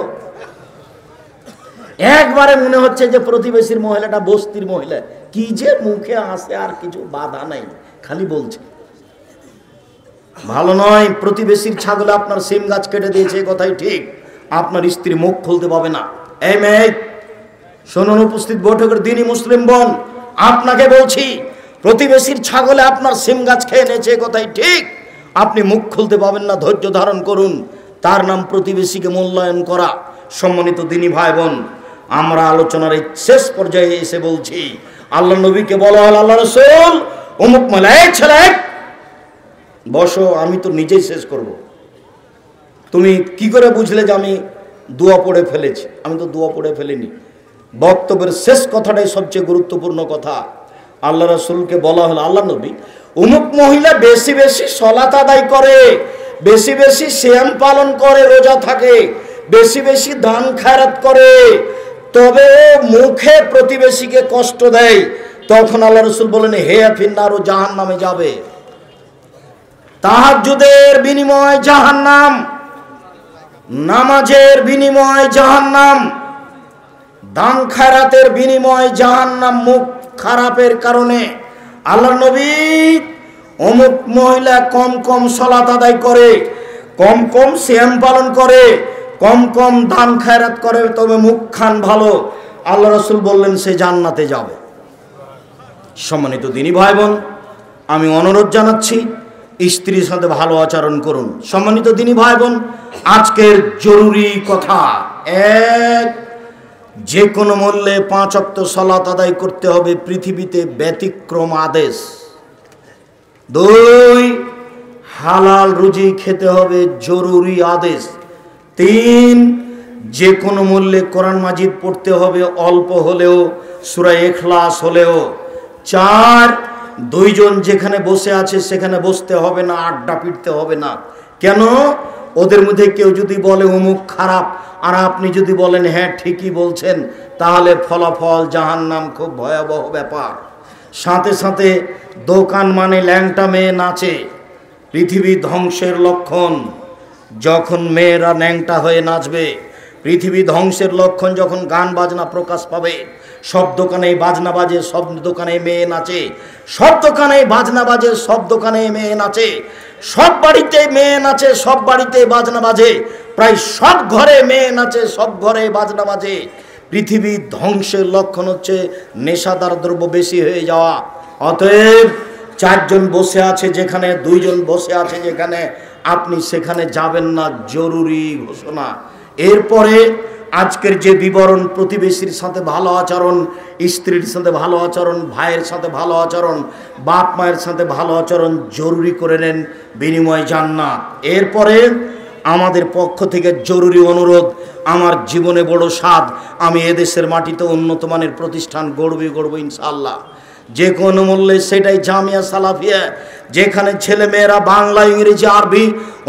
একবারে মনে হচ্ছে যে প্রতিবেশীর মহিলাটা বস্তির মহিলা, কি যে মুখে আসে, আর কিছু বাধা নাই, খালি বলছে। ভালো নয়। প্রতিবেশীর ছাগলে আপনার সিম গাছ কেটে দিয়েছে, কথাই ঠিক, আপনার স্ত্রী মুখ খুলতে পাবে না। এই মেয়ে শুনুন, উপস্থিত বৈঠকের দিনই মুসলিম বোন, আপনাকে বলছি, প্রতিবেশীর ছাগলে আপনার সিম গাছ খেয়ে নিয়েছে, কথাই ঠিক, আপনি মুখ খুলতে পাবেন না, ধৈর্য ধারণ করুন। তার নাম প্রতিবেশীকে মূল্যায়ন করা। সম্মানিত দিনী ভাই বোন, আমরা আলোচনার এই শেষ পর্যায়ে এসে বলছি, আল্লাহ নবীকে বলা হল, আল্লাহ রাসূল অমুক মহিলা, ছেলে বসো, আমি তো নিজেই শেষ করব। তুমি কি করে বুঝলে যে আমি দোয়া পড়ে ফেলেছি? আমি তো দোয়া পড়ে ফেলিনি। বক্তব্যের শেষ কথাটাই সবচেয়ে গুরুত্বপূর্ণ কথা। আল্লাহ রাসূলকে বলা হলো, আল্লাহ নবী অমুক মহিলা বেশি বেশি সালাত আদায় করে, বেশি বেশি সিয়াম পালন করে, রোজা থাকে, বেশি বেশি দান খায়রাত করে, তবে মুখে প্রতিবেশীকে কষ্ট দেয়। তখন আল্লাহ রাসূল বলেন, হে ফিন্নার, ও জাহান্নামে যাবে। তাহাজ্জুদের বিনিময় জাহান্নাম, নামাজের বিনিময় জাহান্নাম, দান খায়রাতের বিনিময় জাহান্নাম, মুখ খারাপের কারণে। আল্লাহর নবী অমুক মহিলা কম কম সালাত আদায় করে, কম কম সিয়াম পালন করে, কম কম দান খায়রাত করে, তবে মুখ খান ভালো, আল্লাহ রাসূল বললেন সে জান্নাতে যাবে। সম্মানিত দিনী ভাই বোন, আমি অনুরোধ জানাচ্ছি, স্ত্রীর সাথে ভালো আচরণ করুন। সম্মানিত দিনী ভাই বোন, আজকের জরুরি কথা, এক, যে কোনো মূল্যে 5 ওয়াক্ত সালাত আদায় করতে হবে, পৃথিবীতে ব্যতিক্রম আদেশ। 2, হালাল রুজি খেতে হবে, জরুরি আদেশ। 3, যে কোনো মূল্যে কোরআন মাজিদ পড়তে হবে, অল্প হলেও, সূরা ইখলাস হলেও। 4, 2 জন যেখানে বসে আছে সেখানে বসতে হবে না, আড্ডা পিটতে হবে না। কেন? ওদের মধ্যে কেউ যদি বলে অমুক খারাপ, আর আপনি যদি বলেন হ্যাঁ ঠিকই বলছেন, তাহলে ফলাফল জাহান্নাম, খুব ভয়াবহ ব্যাপার। সাথে সাথে দোকান মানে ল্যাংটা মেয়ে নাচে, পৃথিবী ধ্বংসের লক্ষণ। যখন মেয়েরা ন্যাংটা হয়ে নাচবে, পৃথিবী ধ্বংসের লক্ষণ। যখন গান বাজনা প্রকাশ পাবে, সব দোকানে বাজনা বাজে, সব দোকানে মেয়ে নাচে, সব দোকানে বাজনা বাজে, সব দোকানে মেয়ে নাচে, সব বাড়িতে মেয়ে নাচে, সব বাড়িতে বাজনা বাজে, প্রায় সব ঘরে মেয়ে নাচে, সব ঘরে বাজনা বাজে। পৃথিবী ধ্বংসের লক্ষণ হচ্ছে নেশাদার দ্রব্য বেশি হয়ে যাওয়া। অতএব 4 জন বসে আছে যেখানে, 2 জন বসে আছে যেখানে, আপনি সেখানে যাবেন না, জরুরি ঘোষণা। এরপরে আজকের যে বিবরণ, প্রতিবেশীর সাথে ভালো আচরণ, স্ত্রীর সাথে ভালো আচরণ, ভাইয়ের সাথে ভালো আচরণ, বাপ মায়ের সাথে ভালো আচরণ জরুরি করে নেন, বিনিময় জান্নাত। এরপরে আমাদের পক্ষ থেকে জরুরি অনুরোধ, আমার জীবনে বড় স্বাদ, আমি এদেশের মাটিতে উন্নত মানের প্রতিষ্ঠান গড়ব ইনশাআল্লাহ, যে কোনো মূল্যে। সেটাই জামিয়া সালাফিয়া, যেখানে ছেলে মেয়েরা বাংলা, ইংরেজি, আরবি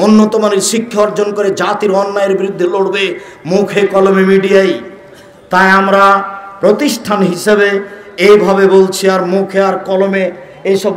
উন্নত মানের শিক্ষা অর্জন করে জাতির অন্যায়ের বিরুদ্ধে লড়বে, মুখে কলমে মিডিয়ায়। তাই আমরা প্রতিষ্ঠান হিসেবে এইভাবে বলছি, আর মুখে আর কলমে এইসব